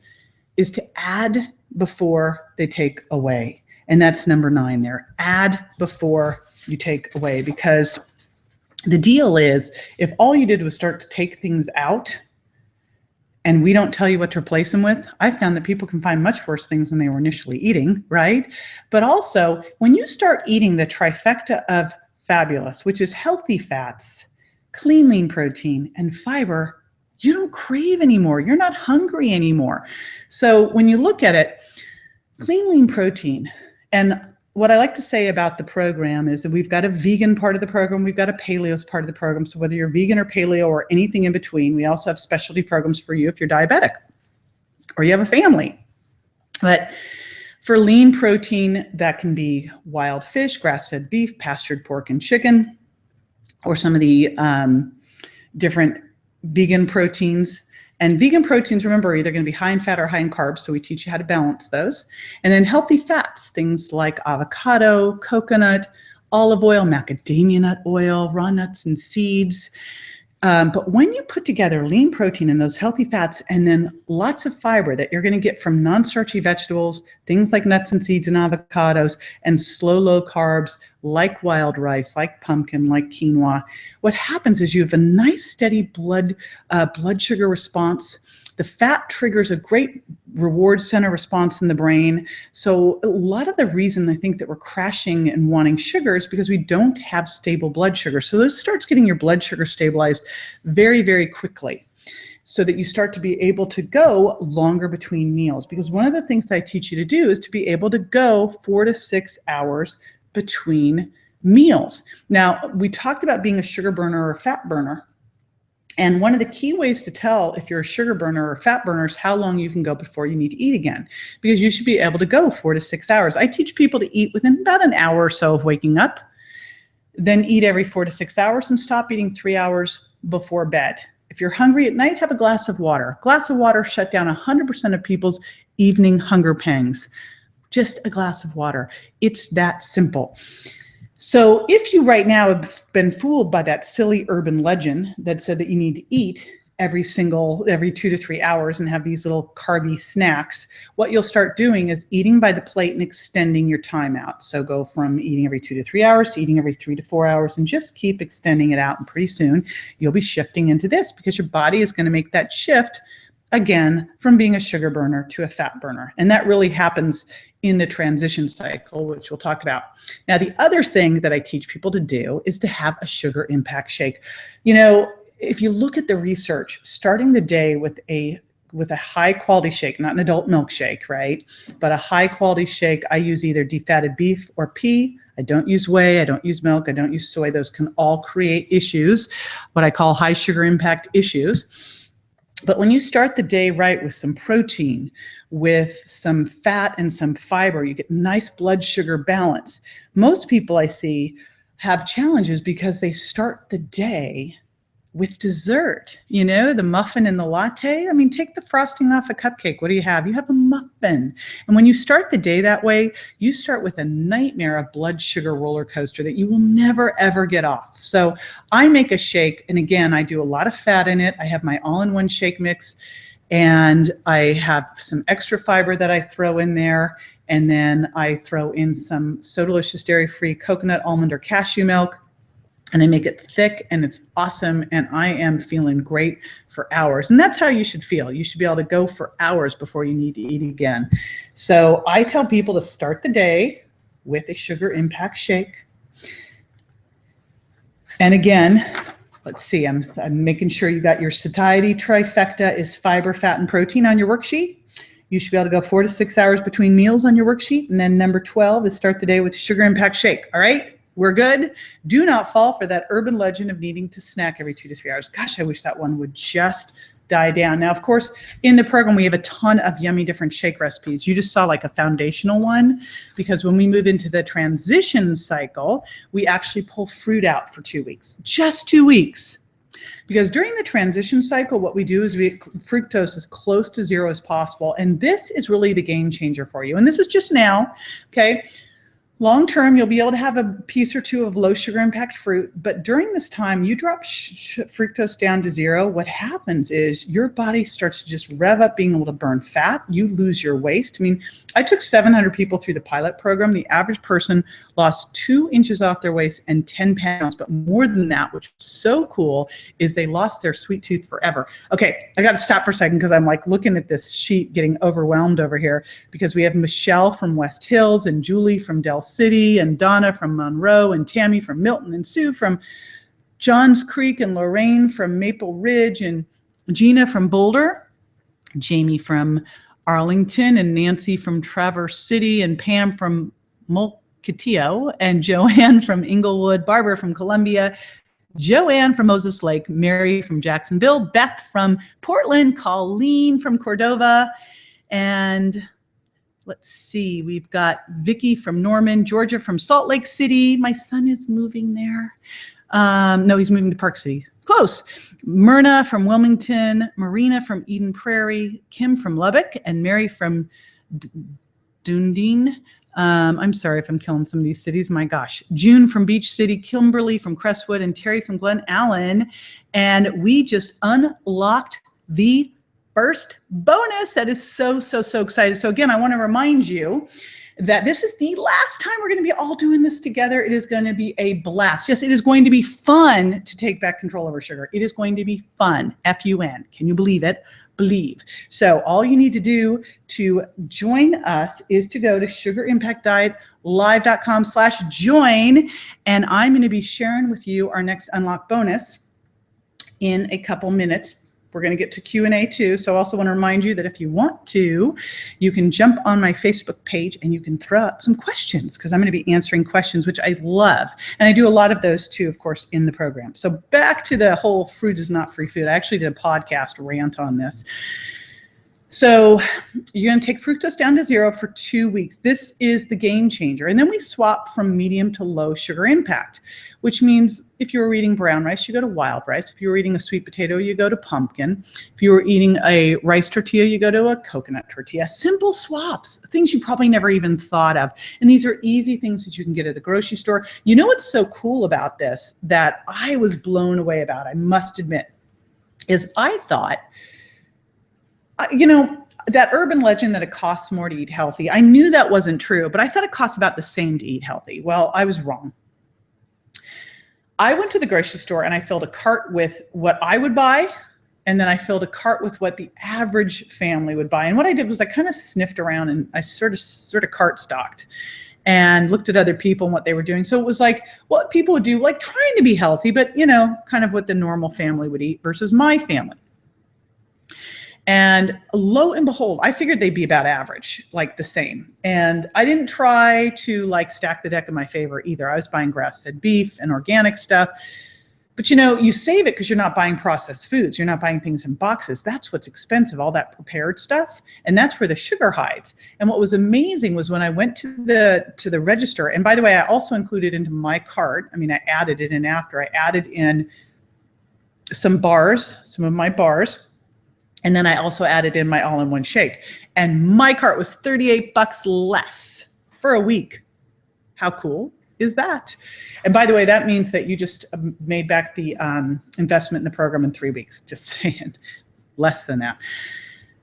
is to add before they take away. And that's number 9 there. Add before you take away, because the deal is if all you did was start to take things out and we don't tell you what to replace them with, I found that people can find much worse things than they were initially eating, right? But also, when you start eating the trifecta of fabulous, which is healthy fats, clean, lean protein, and fiber, you don't crave anymore. You're not hungry anymore. So when you look at it, clean, lean protein, and what I like to say about the program is that we've got a vegan part of the program, we've got a paleo part of the program. So whether you're vegan or paleo or anything in between, we also have specialty programs for you if you're diabetic or you have a family. But for lean protein, that can be wild fish, grass-fed beef, pastured pork and chicken, or some of the different vegan proteins. And vegan proteins, remember, are either going to be high in fat or high in carbs, so we teach you how to balance those. And then healthy fats, things like avocado, coconut, olive oil, macadamia nut oil, raw nuts and seeds. But when you put together lean protein and those healthy fats and then lots of fiber that you're going to get from non-starchy vegetables, things like nuts and seeds and avocados, and slow, low carbs like wild rice, like pumpkin, like quinoa, what happens is you have a nice steady blood sugar response. The fat triggers a great reward center response in the brain. So a lot of the reason I think that we're crashing and wanting sugar is because we don't have stable blood sugar. So this starts getting your blood sugar stabilized very, very quickly so that you start to be able to go longer between meals. Because one of the things that I teach you to do is to be able to go 4 to 6 hours between meals. Now, we talked about being a sugar burner or a fat burner. And one of the key ways to tell if you're a sugar burner or fat burner is how long you can go before you need to eat again, because you should be able to go 4 to 6 hours. I teach people to eat within about an hour or so of waking up, then eat every 4 to 6 hours and stop eating 3 hours before bed. If you're hungry at night, have a glass of water. A glass of water shut down 100% of people's evening hunger pangs. Just a glass of water. It's that simple. So if you right now have been fooled by that silly urban legend that said that you need to eat every 2 to 3 hours and have these little carby snacks, what you'll start doing is eating by the plate and extending your time out. So go from eating every 2 to 3 hours to eating every 3 to 4 hours and just keep extending it out. And pretty soon you'll be shifting into this because your body is going to make that shift again from being a sugar burner to a fat burner. And that really happens in the transition cycle, which we'll talk about. Now, the other thing that I teach people to do is to have a sugar impact shake. You know, if you look at the research, starting the day with a high quality shake, not an adult milkshake, right? But a high quality shake, I use either defatted beef or pea. I don't use whey, I don't use milk, I don't use soy. Those can all create issues, what I call high sugar impact issues. But when you start the day right with some protein, with some fat and some fiber, you get nice blood sugar balance. Most people I see have challenges because they start the day with dessert, you know, the muffin and the latte. I mean, take the frosting off a cupcake. What do you have? You have a muffin. And when you start the day that way, you start with a nightmare of blood sugar roller coaster that you will never, ever get off. So I make a shake. And again, I do a lot of fat in it. I have my all-in-one shake mix. And I have some extra fiber that I throw in there. And then I throw in some So Delicious dairy-free coconut, almond, or cashew milk. And I make it thick and it's awesome. And I am feeling great for hours. And that's how you should feel. You should be able to go for hours before you need to eat again. So I tell people to start the day with a sugar impact shake. And again, let's see, I'm making sure you got your satiety trifecta is fiber, fat, and protein on your worksheet. You should be able to go 4 to 6 hours between meals on your worksheet. And then number 12 is start the day with sugar impact shake. All right, we're good. Do not fall for that urban legend of needing to snack every 2 to 3 hours. Gosh, I wish that one would just die down. Now, of course, in the program, we have a ton of yummy different shake recipes. You just saw like a foundational one, because when we move into the transition cycle, we actually pull fruit out for 2 weeks, just 2 weeks. Because during the transition cycle, what we do is we fructose as close to zero as possible. And this is really the game changer for you. And this is just now, okay? Long term, you'll be able to have a piece or two of low sugar impact fruit, but during this time, you drop fructose down to zero. What happens is your body starts to just rev up being able to burn fat. You lose your waist. I mean, I took 700 people through the pilot program. The average person lost 2 inches off their waist and 10 pounds, but more than that, which was so cool, is they lost their sweet tooth forever. Okay, I got to stop for a second because I'm like looking at this sheet getting overwhelmed over here, because we have Michelle from West Hills and Julie from Del City and Donna from Monroe and Tammy from Milton and Sue from Johns Creek and Lorraine from Maple Ridge and Gina from Boulder, Jamie from Arlington and Nancy from Traverse City and Pam from Mulcatillo and Joanne from Inglewood, Barbara from Columbia, Joanne from Moses Lake, Mary from Jacksonville, Beth from Portland, Colleen from Cordova, and let's see, we've got Vicky from Norman, Georgia from Salt Lake City. My son is moving there. No, he's moving to Park City. Close. Myrna from Wilmington, Marina from Eden Prairie, Kim from Lubbock, and Mary from Dundee. I'm sorry if I'm killing some of these cities. My gosh. June from Beach City, Kimberly from Crestwood, and Terry from Glen Allen. And we just unlocked the first bonus. That is so excited. So again, I want to remind you that this is the last time we're going to be all doing this together. It is going to be a blast. Yes, it is going to be fun to take back control over sugar. It is going to be fun. F-U-N. Can you believe it? Believe. So all you need to do to join us is to go to sugarimpactdietlive.com/join. And I'm going to be sharing with you our next unlock bonus in a couple minutes. We're going to get to Q&A too. So I also want to remind you that if you want to, you can jump on my Facebook page and you can throw out some questions, because I'm going to be answering questions, which I love. And I do a lot of those too, of course, in the program. So back to the whole fruit is not free food. I actually did a podcast rant on this. So you're going to take fructose down to zero for 2 weeks. This is the game changer. And then we swap from medium to low sugar impact, which means if you were eating brown rice, you go to wild rice. If you were eating a sweet potato, you go to pumpkin. If you were eating a rice tortilla, you go to a coconut tortilla. Simple swaps, things you probably never even thought of. And these are easy things that you can get at the grocery store. You know what's so cool about this that I was blown away about, I must admit, is I thought, that urban legend that it costs more to eat healthy, I knew that wasn't true, but I thought it costs about the same to eat healthy. Well, I was wrong. I went to the grocery store and I filled a cart with what I would buy, and then I filled a cart with what the average family would buy. And what I did was I kind of sniffed around and I sort of cart stocked and looked at other people and what they were doing. So it was like what people would do, like trying to be healthy, but kind of what the normal family would eat versus my family. And lo and behold, I figured they'd be about average, like the same. And I didn't try to stack the deck in my favor either. I was buying grass-fed beef and organic stuff. But you save it because you're not buying processed foods. You're not buying things in boxes. That's what's expensive, all that prepared stuff. And that's where the sugar hides. And what was amazing was when I went to the register, and by the way, I also included into my cart, I added it in after. I added in some of my bars. And then I also added in my all-in-one shake. And my cart was $38 less for a week. How cool is that? And by the way, that means that you just made back the investment in the program in 3 weeks. Just saying, less than that.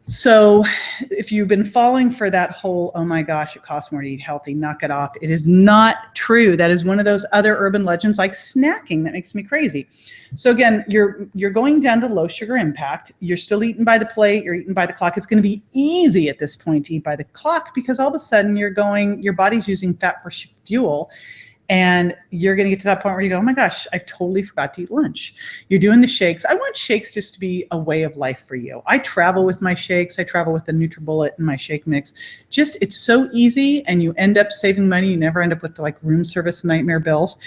So if you've been falling for that whole, oh my gosh, it costs more to eat healthy, knock it off. It is not true. That is one of those other urban legends like snacking that makes me crazy. So again, you're going down to low sugar impact. You're still eating by the plate. You're eating by the clock. It's going to be easy at this point to eat by the clock because all of a sudden your body's using fat for fuel. And you're going to get to that point where you go, oh my gosh, I totally forgot to eat lunch. You're doing the shakes. I want shakes just to be a way of life for you. I travel with my shakes. I travel with the NutriBullet and my shake mix. Just, it's so easy, and you end up saving money. You never end up with like room service nightmare bills.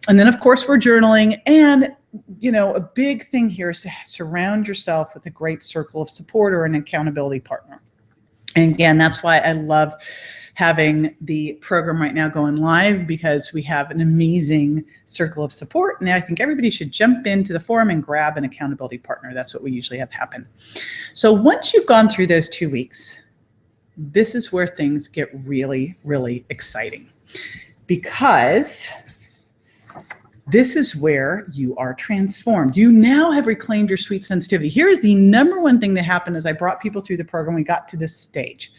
And then of course we're journaling. And a big thing here is to surround yourself with a great circle of support or an accountability partner. And again, that's why I love having the program right now going live, because we have an amazing circle of support. And I think everybody should jump into the forum and grab an accountability partner. That's what we usually have happen. So once you've gone through those 2 weeks, this is where things get really, really exciting, because this is where you are transformed. You now have reclaimed your sweet sensitivity. Here's the number one thing that happened as I brought people through the program. We got to this stage.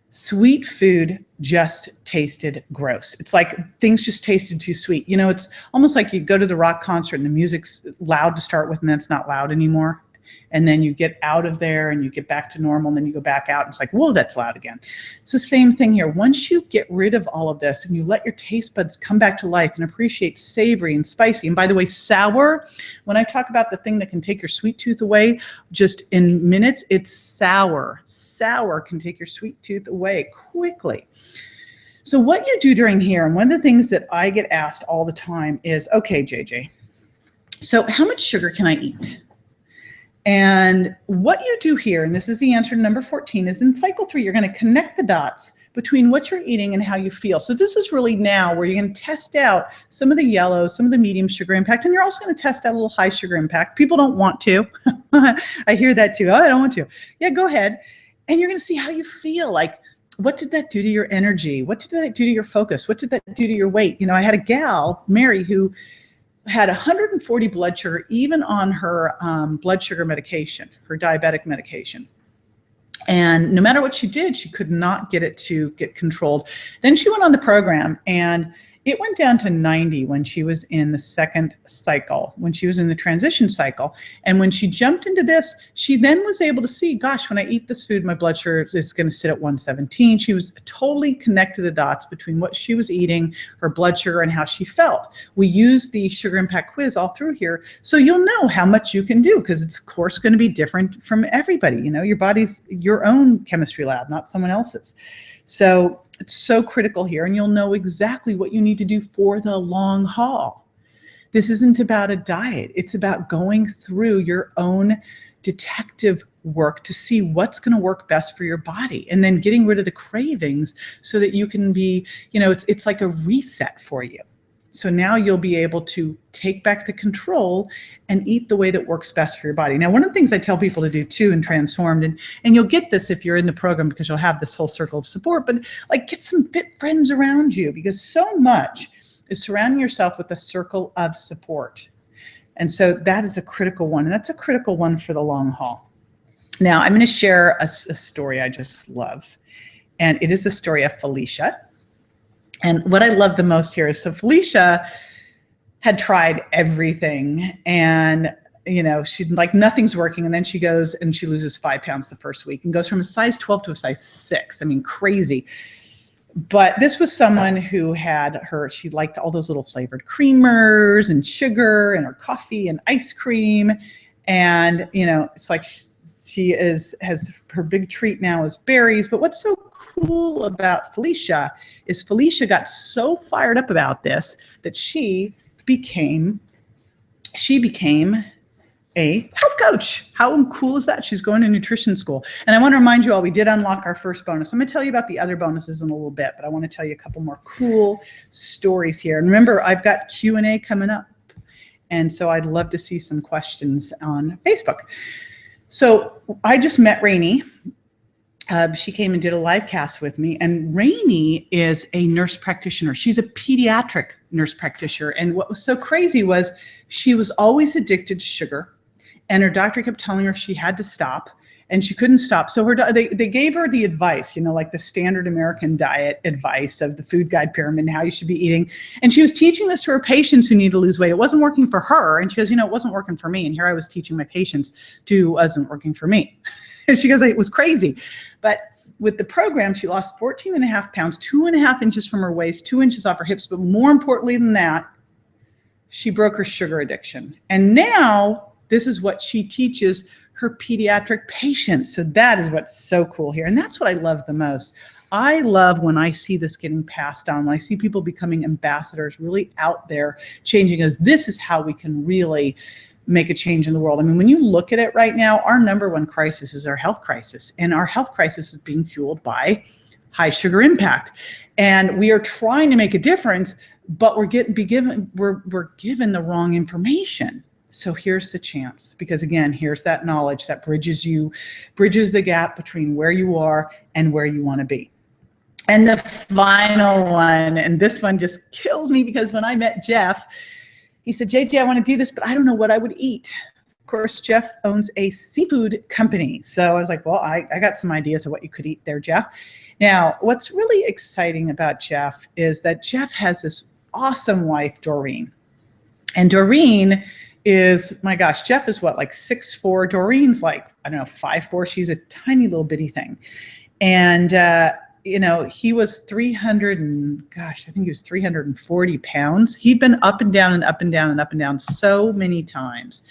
Sweet food just tasted gross. It's like things just tasted too sweet. It's almost like you go to the rock concert and the music's loud to start with, and then it's not loud anymore. And then you get out of there and you get back to normal, and then you go back out and it's like, whoa, that's loud again. It's the same thing here. Once you get rid of all of this and you let your taste buds come back to life and appreciate savory and spicy. And by the way, sour, when I talk about the thing that can take your sweet tooth away just in minutes, it's sour. Sour can take your sweet tooth away quickly. So what you do during here, and one of the things that I get asked all the time is, okay, JJ, so how much sugar can I eat? And what you do here, and this is the answer to number 14, is in cycle 3, you're going to connect the dots between what you're eating and how you feel. So this is really now where you're going to test out some of the yellows, some of the medium sugar impact, and you're also going to test out a little high sugar impact. People don't want to. I hear that too. Oh, I don't want to. Yeah, go ahead. And you're going to see how you feel. Like, what did that do to your energy? What did that do to your focus? What did that do to your weight? I had a gal, Mary, who had 140 blood sugar, even on her blood sugar medication, her diabetic medication. And no matter what she did, she could not get it to get controlled. Then she went on the program, and it went down to 90 when she was in the second cycle, when she was in the transition cycle. And when she jumped into this, she then was able to see, gosh, when I eat this food, my blood sugar is going to sit at 117. She was totally connected the dots between what she was eating, her blood sugar, and how she felt. We use the sugar impact quiz all through here, so you'll know how much you can do, because it's, of course, going to be different from everybody. Your body's your own chemistry lab, not someone else's. So it's so critical here, and you'll know exactly what you need to do for the long haul. This isn't about a diet. It's about going through your own detective work to see what's going to work best for your body, and then getting rid of the cravings so that you can be, it's like a reset for you. So now you'll be able to take back the control and eat the way that works best for your body. Now, one of the things I tell people to do too in Transformed, and you'll get this if you're in the program, because you'll have this whole circle of support, but like, get some fit friends around you, because so much is surrounding yourself with a circle of support. And so that is a critical one, and that's a critical one for the long haul. Now, I'm going to share a story I just love, and it is the story of Felicia. And what I love the most here is, so Felicia had tried everything, and she'd like, nothing's working. And then she goes and she loses 5 pounds the first week and goes from a size 12 to a size 6. I mean, crazy. But this was someone who had she liked all those little flavored creamers and sugar and her coffee and ice cream. And, it's like she has her big treat now is berries. But what's so cool about Felicia is Felicia got so fired up about this that she became a health coach. How cool is that? She's going to nutrition school. And I want to remind you all, we did unlock our first bonus. I'm going to tell you about the other bonuses in a little bit, but I want to tell you a couple more cool stories here. And remember, I've got Q&A coming up. And so I'd love to see some questions on Facebook. So I just met Rainey. She came and did a live cast with me, and Rainey is a nurse practitioner. She's a pediatric nurse practitioner. And what was so crazy was she was always addicted to sugar, and her doctor kept telling her she had to stop, and she couldn't stop. So they gave her the advice, like the standard American diet advice of the food guide pyramid and how you should be eating. And she was teaching this to her patients who need to lose weight. It wasn't working for her. And she goes, it wasn't working for me. And here I was teaching my patients to wasn't working for me. And she goes, it was crazy. But with the program, she lost 14 and a half pounds, 2.5 inches from her waist, 2 inches off her hips. But more importantly than that, she broke her sugar addiction. And now this is what she teaches her pediatric patients. So that is what's so cool here. And that's what I love the most. I love when I see this getting passed on, when I see people becoming ambassadors, really out there changing us. This is how we can really make a change in the world. I mean, when you look at it right now, our number one crisis is our health crisis. And our health crisis is being fueled by high sugar impact. And we are trying to make a difference, but we're given the wrong information. So here's the chance, because again, here's that knowledge that bridges the gap between where you are and where you want to be. And the final one, and this one just kills me, because when I met Jeff, he said, JJ, I want to do this, but I don't know what I would eat. Of course, Jeff owns a seafood company. So I was like, well, I got some ideas of what you could eat there, Jeff. Now, what's really exciting about Jeff is that Jeff has this awesome wife, Doreen. And Doreen is, my gosh, Jeff is what, like 6'4". Doreen's like, I don't know, 5'4". She's a tiny little bitty thing. And, he was 340 pounds. He'd been up and down and up and down and up and down so many times.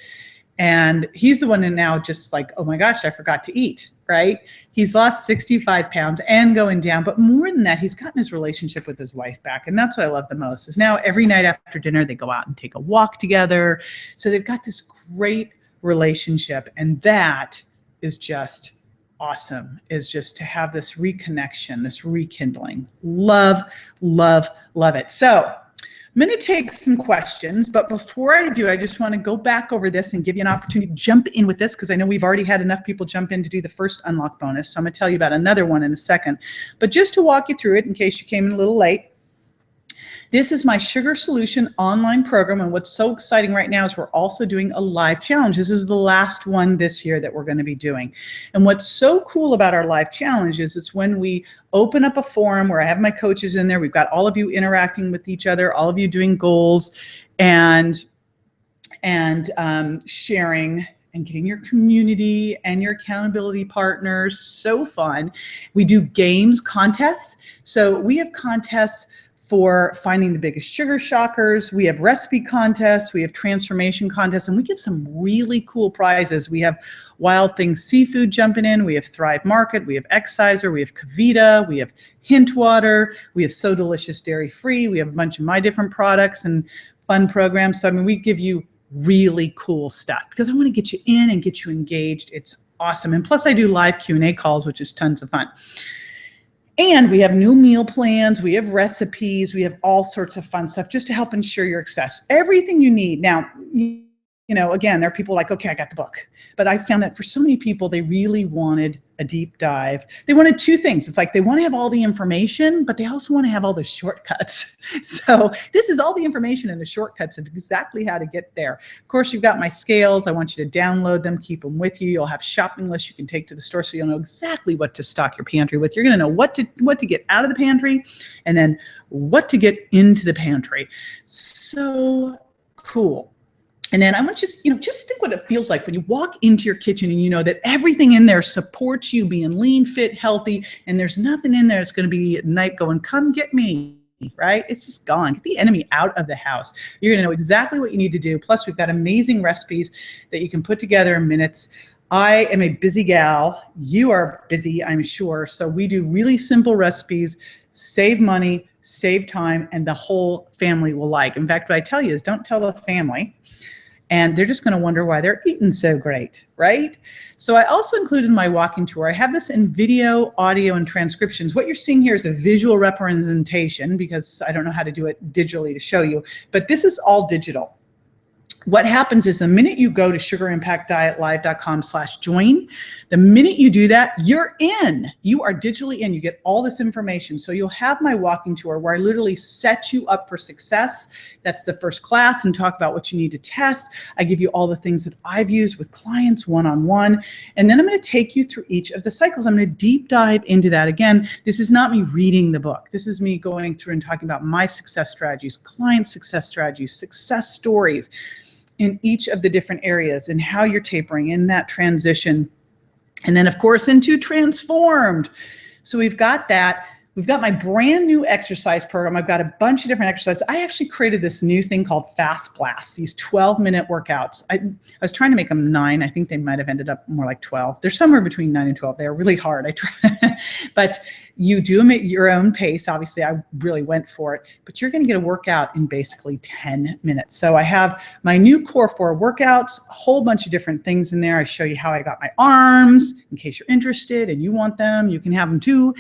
And he's the one that now just like, oh my gosh, I forgot to eat, right? He's lost 65 pounds and going down. But more than that, he's gotten his relationship with his wife back. And that's what I love the most, is now every night after dinner, they go out and take a walk together. So they've got this great relationship. And that is just awesome, is just to have this reconnection, this rekindling. Love, love, love it. So I'm going to take some questions, but before I do, I just want to go back over this and give you an opportunity to jump in with this, because I know we've already had enough people jump in to do the first unlock bonus. So I'm going to tell you about another one in a second. But just to walk you through it, in case you came in a little late, this is my Sugar Solution online program. And what's so exciting right now is we're also doing a live challenge. This is the last one this year that we're going to be doing. And what's so cool about our live challenge is it's when we open up a forum where I have my coaches in there. We've got all of you interacting with each other, all of you doing goals and sharing and getting your community and your accountability partners. So fun. We do games, contests. So we have contests for finding the biggest sugar shockers. We have recipe contests, we have transformation contests, and we get some really cool prizes. We have Wild Things Seafood jumping in, we have Thrive Market, we have Exciser, we have Kavita, we have Hint Water, we have So Delicious Dairy Free, we have a bunch of my different products and fun programs. So I mean, we give you really cool stuff because I want to get you in and get you engaged. It's awesome. And plus I do live Q&A calls, which is tons of fun. And we have new meal plans, we have recipes, we have all sorts of fun stuff just to help ensure your success. Everything you need. Now, again, there are people like, okay, I got the book. But I found that for so many people, they really wanted a deep dive. They wanted two things. It's like they want to have all the information, but they also want to have all the shortcuts. So this is all the information and the shortcuts of exactly how to get there. Of course, you've got my scales. I want you to download them, keep them with you. You'll have shopping lists you can take to the store so you'll know exactly what to stock your pantry with. You're going to know what to get out of the pantry and then what to get into the pantry. So cool. And then I want you to, just think what it feels like when you walk into your kitchen and you know that everything in there supports you being lean, fit, healthy, and there's nothing in there that's going to be at night going, come get me, right? It's just gone. Get the enemy out of the house. You're going to know exactly what you need to do. Plus, we've got amazing recipes that you can put together in minutes. I am a busy gal. You are busy, I'm sure. So we do really simple recipes, save money, save time, and the whole family will like. In fact, what I tell you is don't tell the family. And they're just going to wonder why they're eating so great, right? So I also included my walking tour. I have this in video, audio, and transcriptions. What you're seeing here is a visual representation because I don't know how to do it digitally to show you, but this is all digital. What happens is the minute you go to sugarimpactdietlive.com/join, the minute you do that, you're in. You are digitally in. You get all this information. So you'll have my walking tour where I literally set you up for success. That's the first class, and talk about what you need to test. I give you all the things that I've used with clients one-on-one. And then I'm going to take you through each of the cycles. I'm going to deep dive into that. Again, this is not me reading the book. This is me going through and talking about my success strategies, client success strategies, success stories in each of the different areas and how you're tapering in that transition. And then of course into transformed. So we've got that. We've got my brand new exercise program. I've got a bunch of different exercises. I actually created this new thing called Fast Blast, these 12-minute workouts. I was trying to make them 9. I think they might have ended up more like 12. They're somewhere between 9 and 12. They're really hard. I try, but you do them at your own pace. Obviously, I really went for it, but you're going to get a workout in basically 10 minutes. So I have my new Core 4 workouts, a whole bunch of different things in there. I show you how I got my arms in case you're interested and you want them. You can have them too.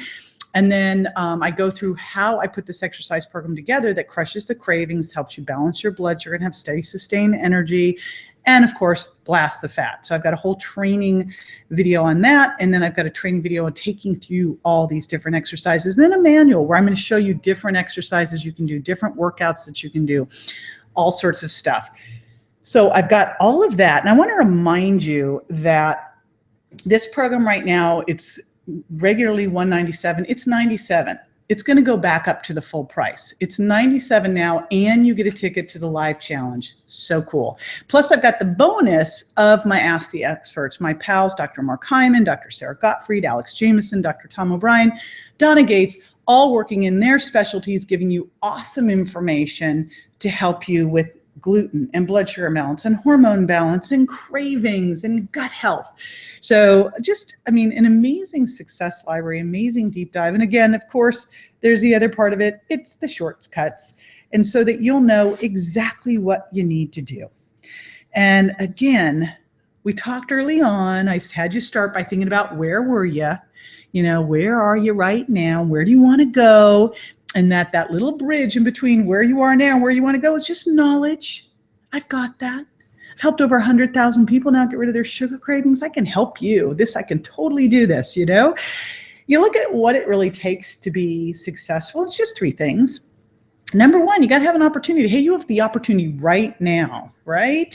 And then I go through how I put this exercise program together that crushes the cravings, helps you balance your blood sugar and have steady, sustained energy, and of course, blast the fat. So I've got a whole training video on that. And then I've got a training video on taking through all these different exercises. And then a manual where I'm going to show you different exercises you can do, different workouts that you can do, all sorts of stuff. So I've got all of that. And I want to remind you that this program right now, it's regularly $197. It's $97. It's going to go back up to the full price. It's $97 now, and you get a ticket to the live challenge. So cool. Plus, I've got the bonus of my Ask the Experts, my pals, Dr. Mark Hyman, Dr. Sarah Gottfried, Alex Jameson, Dr. Tom O'Brien, Donna Gates, all working in their specialties, giving you awesome information to help you with gluten and blood sugar balance and hormone balance and cravings and gut health. So just, I mean, an amazing success library, amazing deep dive. And again, of course, there's the other part of it. It's the shortcuts. And so that you'll know exactly what you need to do. And again, we talked early on, I had you start by thinking about where were you? You know, where are you right now? Where do you want to go? And that little bridge in between where you are now and where you want to go is just knowledge. I've got that. I've helped over 100,000 people now get rid of their sugar cravings. I can help you. I can totally do this, you know? You look at what it really takes to be successful. It's just 3 things. Number 1, you got to have an opportunity. Hey, you have the opportunity right now, right?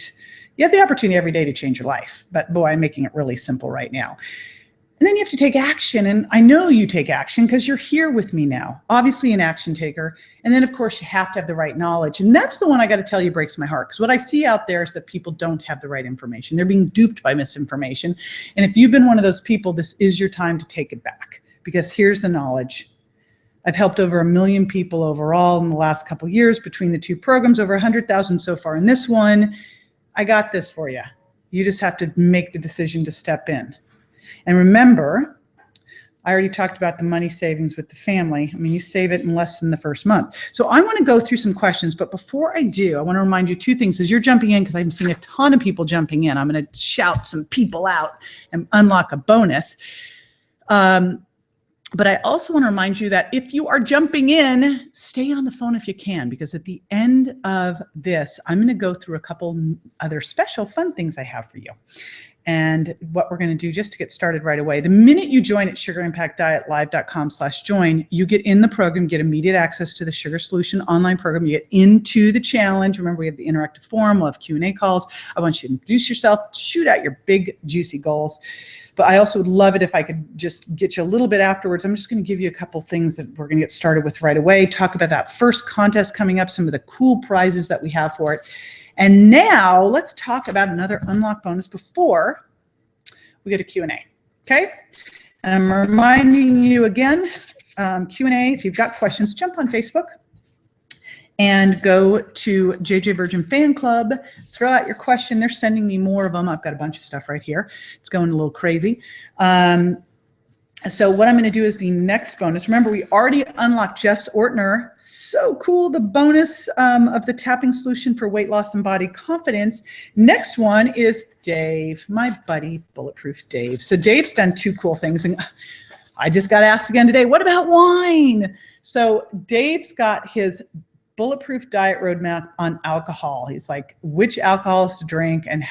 You have the opportunity every day to change your life. But boy, I'm making it really simple right now. And then you have to take action. And I know you take action because you're here with me now, obviously an action taker. And then of course you have to have the right knowledge. And that's the one I got to tell you breaks my heart. Because what I see out there is that people don't have the right information. They're being duped by misinformation. And if you've been one of those people, this is your time to take it back, because here's the knowledge. I've helped over 1 million people overall in the last couple of years between the 2 programs, over 100,000 so far in this one. I got this for you. You just have to make the decision to step in. And remember, I already talked about the money savings with the family. I mean, you save it in less than the first month. So I want to go through some questions, but before I do, I want to remind you 2 things as you're jumping in, because I'm seeing a ton of people jumping in. I'm going to shout some people out and unlock a bonus. But I also want to remind you that if you are jumping in, stay on the phone if you can, because at the end of this, I'm going to go through a couple other special fun things I have for you. And what we're going to do just to get started right away. The minute you join at sugarimpactdietlive.com/join, you get in the program, get immediate access to the Sugar Solution online program. You get into the challenge. Remember, we have the interactive forum. We'll have Q&A calls. I want you to introduce yourself, shoot out your big, juicy goals. But I also would love it if I could just get you a little bit afterwards. I'm just going to give you a couple things that we're going to get started with right away. Talk about that first contest coming up, some of the cool prizes that we have for it. And now let's talk about another unlock bonus before we get a Q&A, okay? And I'm reminding you again, Q&A, if you've got questions, jump on Facebook and go to JJ Virgin Fan Club, throw out your question. They're sending me more of them. I've got a bunch of stuff right here. It's going a little crazy. So what I'm going to do is the next bonus. Remember, we already unlocked Jess Ortner. So cool. The bonus of the tapping solution for weight loss and body confidence. Next one is Dave, my buddy, Bulletproof Dave. So Dave's done 2 cool things. And I just got asked again today, what about wine? So Dave's got his bulletproof diet roadmap on alcohol. He's like, which alcohols to drink and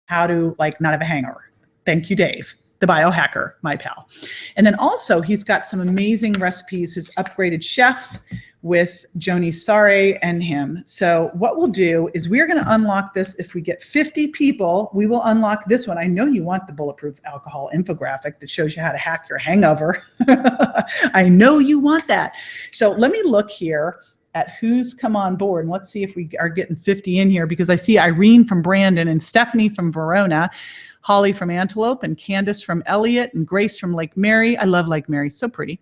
how to not have a hangover. Thank you, Dave, the biohacker, my pal. And then also he's got some amazing recipes, his upgraded chef with Joni Sare and him. So what we'll do is we're going to unlock this. If we get 50 people, we will unlock this one. I know you want the bulletproof alcohol infographic that shows you how to hack your hangover. I know you want that. So let me look here. at who's come on board. And let's see if we are getting 50 in here, because I see Irene from Brandon and Stephanie from Verona, Holly from Antelope, and Candace from Elliott, and Grace from Lake Mary. I love Lake Mary, so pretty.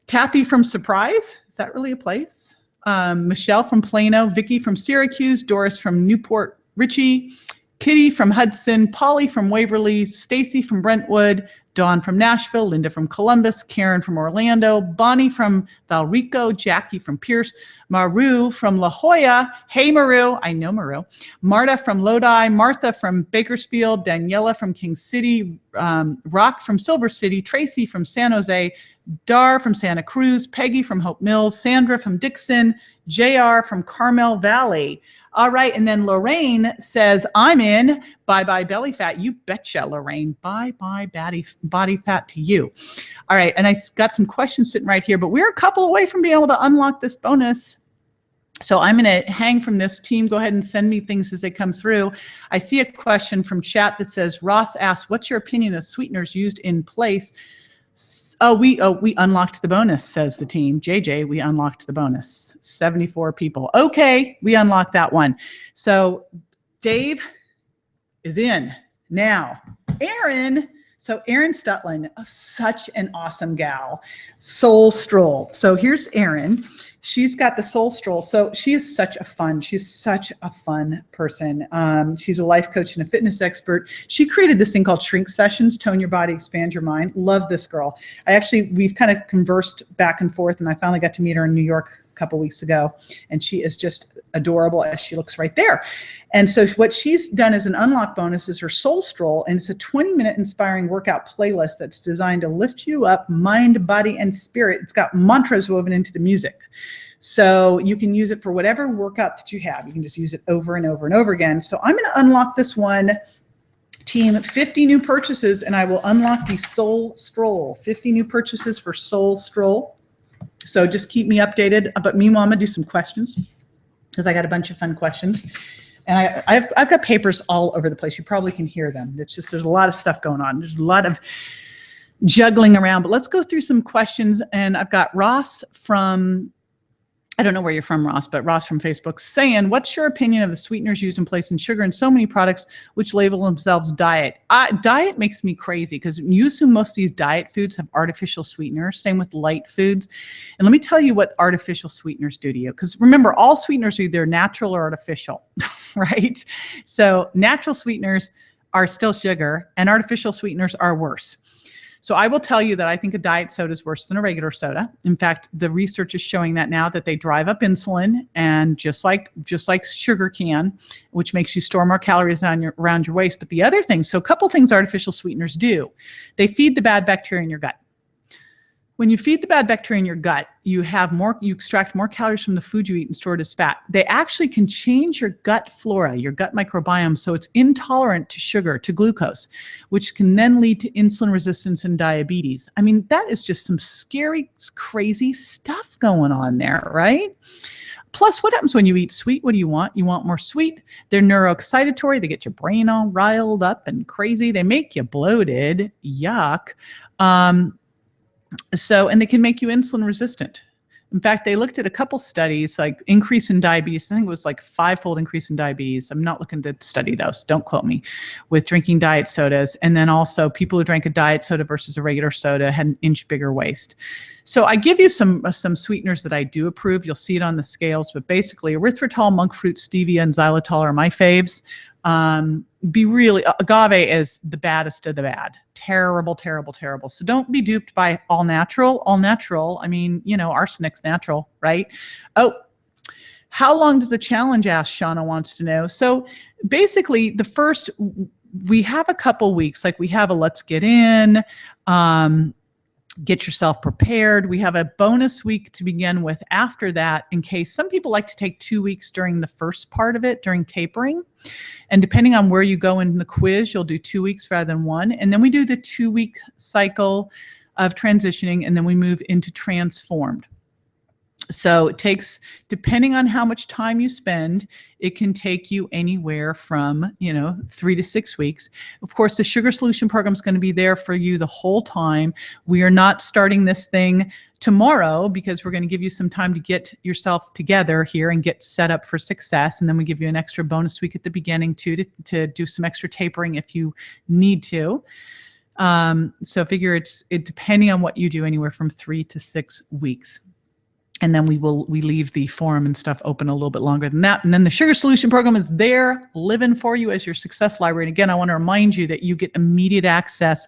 Kathy from Surprise, is that really a place? Michelle from Plano, Vicky from Syracuse, Doris from Newport Richie, Kitty from Hudson, Polly from Waverly, Stacy from Brentwood, Dawn from Nashville, Linda from Columbus, Karen from Orlando, Bonnie from Valrico, Jackie from Pierce, Maru from La Jolla. Hey, Maru. I know Maru. Marta from Lodi, Martha from Bakersfield, Daniela from King City, Rock from Silver City, Tracy from San Jose, Dar from Santa Cruz, Peggy from Hope Mills, Sandra from Dixon, JR from Carmel Valley. All right, and then Lorraine says, I'm in. Bye-bye belly fat. You betcha, Lorraine. Bye-bye body fat to you. All right, and I got some questions sitting right here, but we're a couple away from being able to unlock this bonus. So I'm going to hang from this. Team, go ahead and send me things as they come through. I see a question from chat that says, Ross asks, what's your opinion of sweeteners used in place? We unlocked the bonus, says the team. JJ, we unlocked the bonus. 74 people. Okay, we unlocked that one. So Dave is in now. Erin. So Erin Stutland, such an awesome gal. Soul Stroll. So here's Erin. She's got the Soul Stroll. So she's such a fun person. She's a life coach and a fitness expert. She created this thing called Shrink Sessions, Tone Your Body, Expand Your Mind. Love this girl. We've kind of conversed back and forth, and I finally got to meet her in New York a couple weeks ago, and she is just adorable, as she looks right there. And so what she's done as an unlock bonus is her Soul Stroll, and it's a 20-minute inspiring workout playlist that's designed to lift you up, mind, body, and spirit. It's got mantras woven into the music. So you can use it for whatever workout that you have. You can just use it over and over and over again. So I'm going to unlock this one, team, 50 new purchases, and I will unlock the Soul Stroll. 50 new purchases for Soul Stroll. So just keep me updated. But meanwhile, I'm going to do some questions, because I got a bunch of fun questions. And I've got papers all over the place. You probably can hear them. It's just, there's a lot of stuff going on. There's a lot of juggling around. But let's go through some questions. And I've got Ross from, I don't know where you're from, Ross, but Ross from Facebook saying, what's your opinion of the sweeteners used in place in sugar in so many products which label themselves diet? Diet makes me crazy, because you assume most of these diet foods have artificial sweeteners. Same with light foods. And let me tell you what artificial sweeteners do to you. Because remember, all sweeteners are either natural or artificial, right? So natural sweeteners are still sugar, and artificial sweeteners are worse. So I will tell you that I think a diet soda is worse than a regular soda. In fact, the research is showing that now, that they drive up insulin, and just like sugar can, which makes you store more calories around your waist. But the other thing, so a couple things artificial sweeteners do. They feed the bad bacteria in your gut. When you feed the bad bacteria in your gut, you extract more calories from the food you eat and store it as fat. They actually can change your gut flora, your gut microbiome, so it's intolerant to sugar, to glucose, which can then lead to insulin resistance and diabetes. I mean, that is just some scary, crazy stuff going on there, right? Plus, what happens when you eat sweet? What do you want? You want more sweet. They're neuroexcitatory. They get your brain all riled up and crazy. They make you bloated. Yuck. And they can make you insulin resistant. In fact, they looked at a couple studies, like increase in diabetes. I think it was like 5-fold increase in diabetes. I'm not looking to study those, don't quote me, with drinking diet sodas. And then also people who drank a diet soda versus a regular soda had an inch bigger waist. So I give you some sweeteners that I do approve. You'll see it on the scales, but basically erythritol, monk fruit, stevia, and xylitol are my faves. Agave is the baddest of the bad. Terrible, terrible, terrible. So don't be duped by all natural. All natural, I mean, arsenic's natural, right? Oh, how long does the challenge ask? Shauna wants to know. So basically we have a couple weeks, like we have a let's get in, get yourself prepared. We have a bonus week to begin with after that, in case some people like to take 2 weeks during the first part of it, during tapering. And depending on where you go in the quiz, you'll do 2 weeks rather than one. And then we do the 2-week cycle of transitioning, and then we move into transformed. So it takes, depending on how much time you spend, it can take you anywhere from, 3 to 6 weeks. Of course, the Sugar Solution Program is going to be there for you the whole time. We are not starting this thing tomorrow because we're going to give you some time to get yourself together here and get set up for success. And then we give you an extra bonus week at the beginning too, to do some extra tapering if you need to. So figure it's depending on what you do, anywhere from 3 to 6 weeks. And then we leave the forum and stuff open a little bit longer than that. And then the Sugar Solution Program is there living for you as your success library. And again, I want to remind you that you get immediate access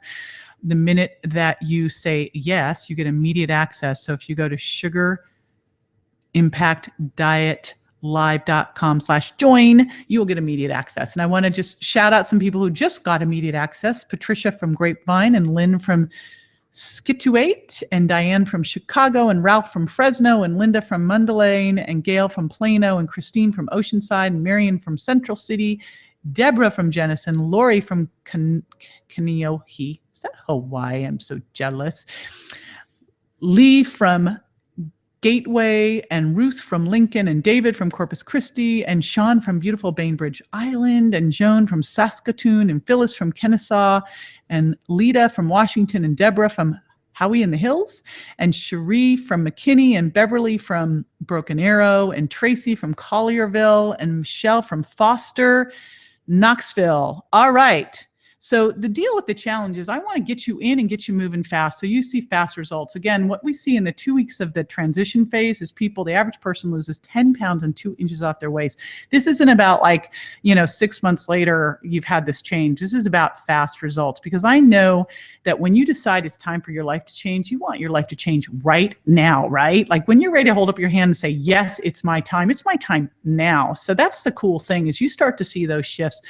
the minute that you say yes. You get immediate access. So if you go to sugarimpactdietlive.com/join, you will get immediate access. And I want to just shout out some people who just got immediate access: Patricia from Grapevine, and Lynn from Skituate, and Diane from Chicago, and Ralph from Fresno, and Linda from Mundelein, and Gail from Plano, and Christine from Oceanside, and Marion from Central City, Deborah from Jenison, Lori from Kaneohe. Is that Hawaii? I'm so jealous. Lee from Gateway, and Ruth from Lincoln, and David from Corpus Christi, and Sean from beautiful Bainbridge Island, and Joan from Saskatoon, and Phyllis from Kennesaw, and Lita from Washington, and Deborah from Howie in the Hills, and Cherie from McKinney, and Beverly from Broken Arrow, and Tracy from Collierville, and Michelle from Foster, Knoxville. All right. So the deal with the challenge is I want to get you in and get you moving fast so you see fast results. Again, what we see in the 2 weeks of the transition phase is people, the average person loses 10 pounds and 2 inches off their waist. This isn't about 6 months later, you've had this change. This is about fast results, because I know that when you decide it's time for your life to change, you want your life to change right now, right? Like when you're ready to hold up your hand and say, yes, it's my time now. So that's the cool thing, is you start to see those shifts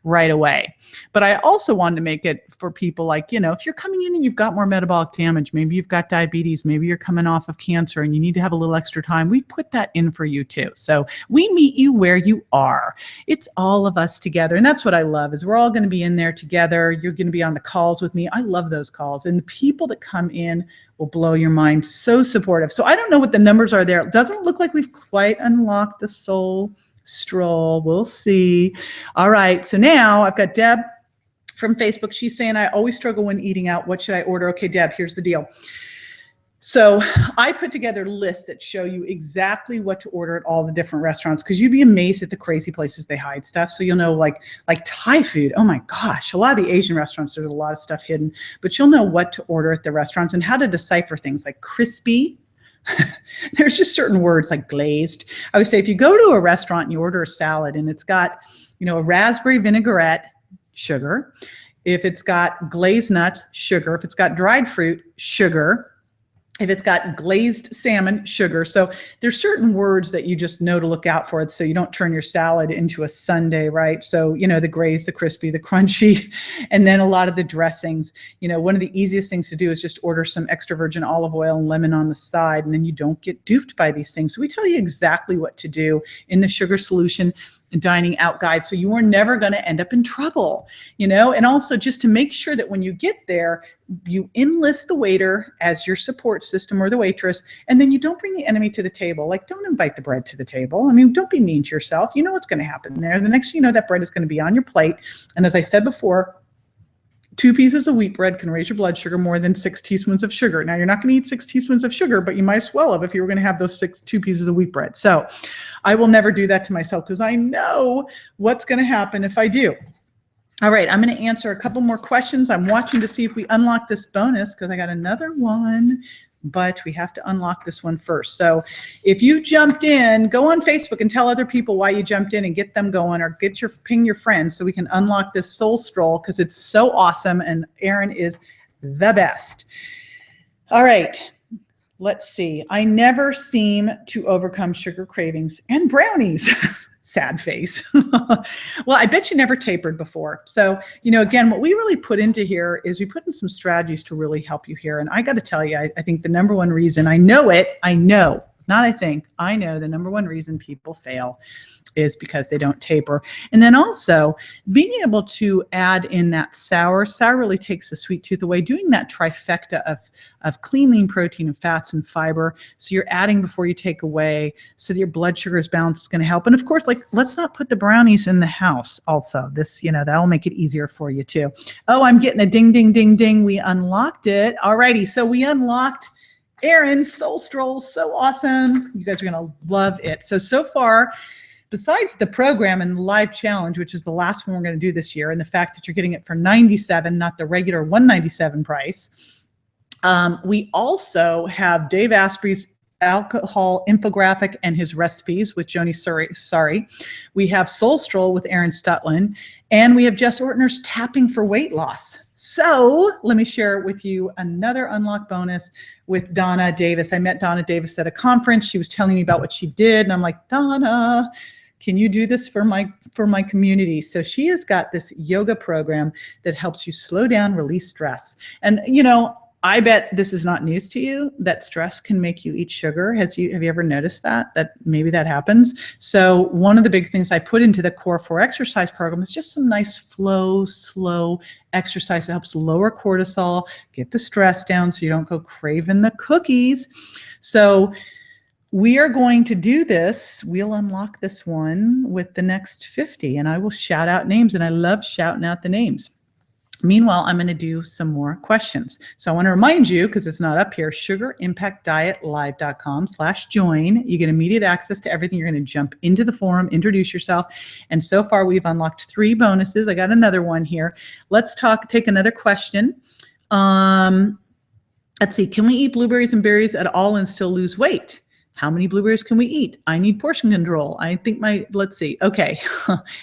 right away. But I also wanted to make it for people if you're coming in and you've got more metabolic damage, maybe you've got diabetes, maybe you're coming off of cancer and you need to have a little extra time, we put that in for you too. So we meet you where you are. It's all of us together. And that's what I love, is we're all going to be in there together. You're going to be on the calls with me. I love those calls. And the people that come in will blow your mind. So supportive. So I don't know what the numbers are there. It doesn't look like we've quite unlocked the soul stroll. We'll see. All right. So now I've got Deb from Facebook. She's saying, I always struggle when eating out. What should I order? Okay, Deb, here's the deal. So I put together lists that show you exactly what to order at all the different restaurants, because you'd be amazed at the crazy places they hide stuff. So you'll know, like Thai food. Oh my gosh, a lot of the Asian restaurants, there's a lot of stuff hidden, but you'll know what to order at the restaurants and how to decipher things like crispy. There's just certain words like glazed. I would say if you go to a restaurant and you order a salad and it's got, a raspberry vinaigrette, sugar. If it's got glazed nuts, sugar. If it's got dried fruit, sugar. If it's got glazed salmon, sugar. So there's certain words that you just know to look out for it, so you don't turn your salad into a sundae, right? So, the glazed, the crispy, the crunchy, and then a lot of the dressings. One of the easiest things to do is just order some extra virgin olive oil and lemon on the side, and then you don't get duped by these things. So we tell you exactly what to do in the Sugar Solution Dining Out Guide, so you are never going to end up in trouble, and also just to make sure that when you get there, you enlist the waiter as your support system, or the waitress, and then you don't bring the enemy to the table. Like, don't invite the bread to the table. I mean, don't be mean to yourself. You know what's going to happen there. The next thing you know, that bread is going to be on your plate. And as I said before, 2 pieces of wheat bread can raise your blood sugar more than 6 teaspoons of sugar. Now, you're not going to eat 6 teaspoons of sugar, but you might as well have if you were going to have those 2 pieces of wheat bread. So I will never do that to myself, because I know what's going to happen if I do. All right, I'm going to answer a couple more questions. I'm watching to see if we unlock this bonus, because I got another one, but we have to unlock this one first. So if you jumped in, go on Facebook and tell other people why you jumped in and get them going, or ping your friends so we can unlock this soul stroll, because it's so awesome and Erin is the best. All right, let's see. I never seem to overcome sugar cravings and brownies. Sad face. Well, I bet you never tapered before. So, again, what we really put into here is we put in some strategies to really help you here. And I got to tell you, I think the number one reason, I know not I think, I know the number one reason people fail is because they don't taper. And then also being able to add in that sour really takes the sweet tooth away, doing that trifecta of clean, lean protein and fats and fiber. So you're adding before you take away, so that your blood sugar is balanced, is going to help. And of course, like, let's not put the brownies in the house also. This, that'll make it easier for you too. Oh, I'm getting a ding, ding, ding, ding. We unlocked it. All righty. So we unlocked Erin's Soul Stroll. So awesome. You guys are going to love it. So far, besides the program and the live challenge, which is the last one we're going to do this year, and the fact that you're getting it for $97, not the regular $197 price, we also have Dave Asprey's alcohol infographic and his recipes with Joni Sorry. We have Soul Stroll with Erin Stutland, and we have Jess Ortner's Tapping for Weight Loss. So let me share with you another unlock bonus with Donna Davis. I met Donna Davis at a conference. She was telling me about what she did, and I'm like, Donna, can you do this for my community? So she has got this yoga program that helps you slow down, release stress. And I bet this is not news to you, that stress can make you eat sugar. Have you ever noticed that maybe that happens? So one of the big things I put into the Core 4 exercise program is just some nice slow exercise that helps lower cortisol, get the stress down so you don't go craving the cookies. So we are going to do this. We'll unlock this one with the next 50, and I will shout out names, and I love shouting out the names. Meanwhile, I'm going to do some more questions. So I want to remind you, because it's not up here, sugarimpactdietlive.com/join. You get immediate access to everything. You're going to jump into the forum, introduce yourself. And so far, we've unlocked 3 bonuses. I got another one here. Let's take another question. Let's see. Can we eat blueberries and berries at all and still lose weight? How many blueberries can we eat? I need portion control. I think let's see. Okay,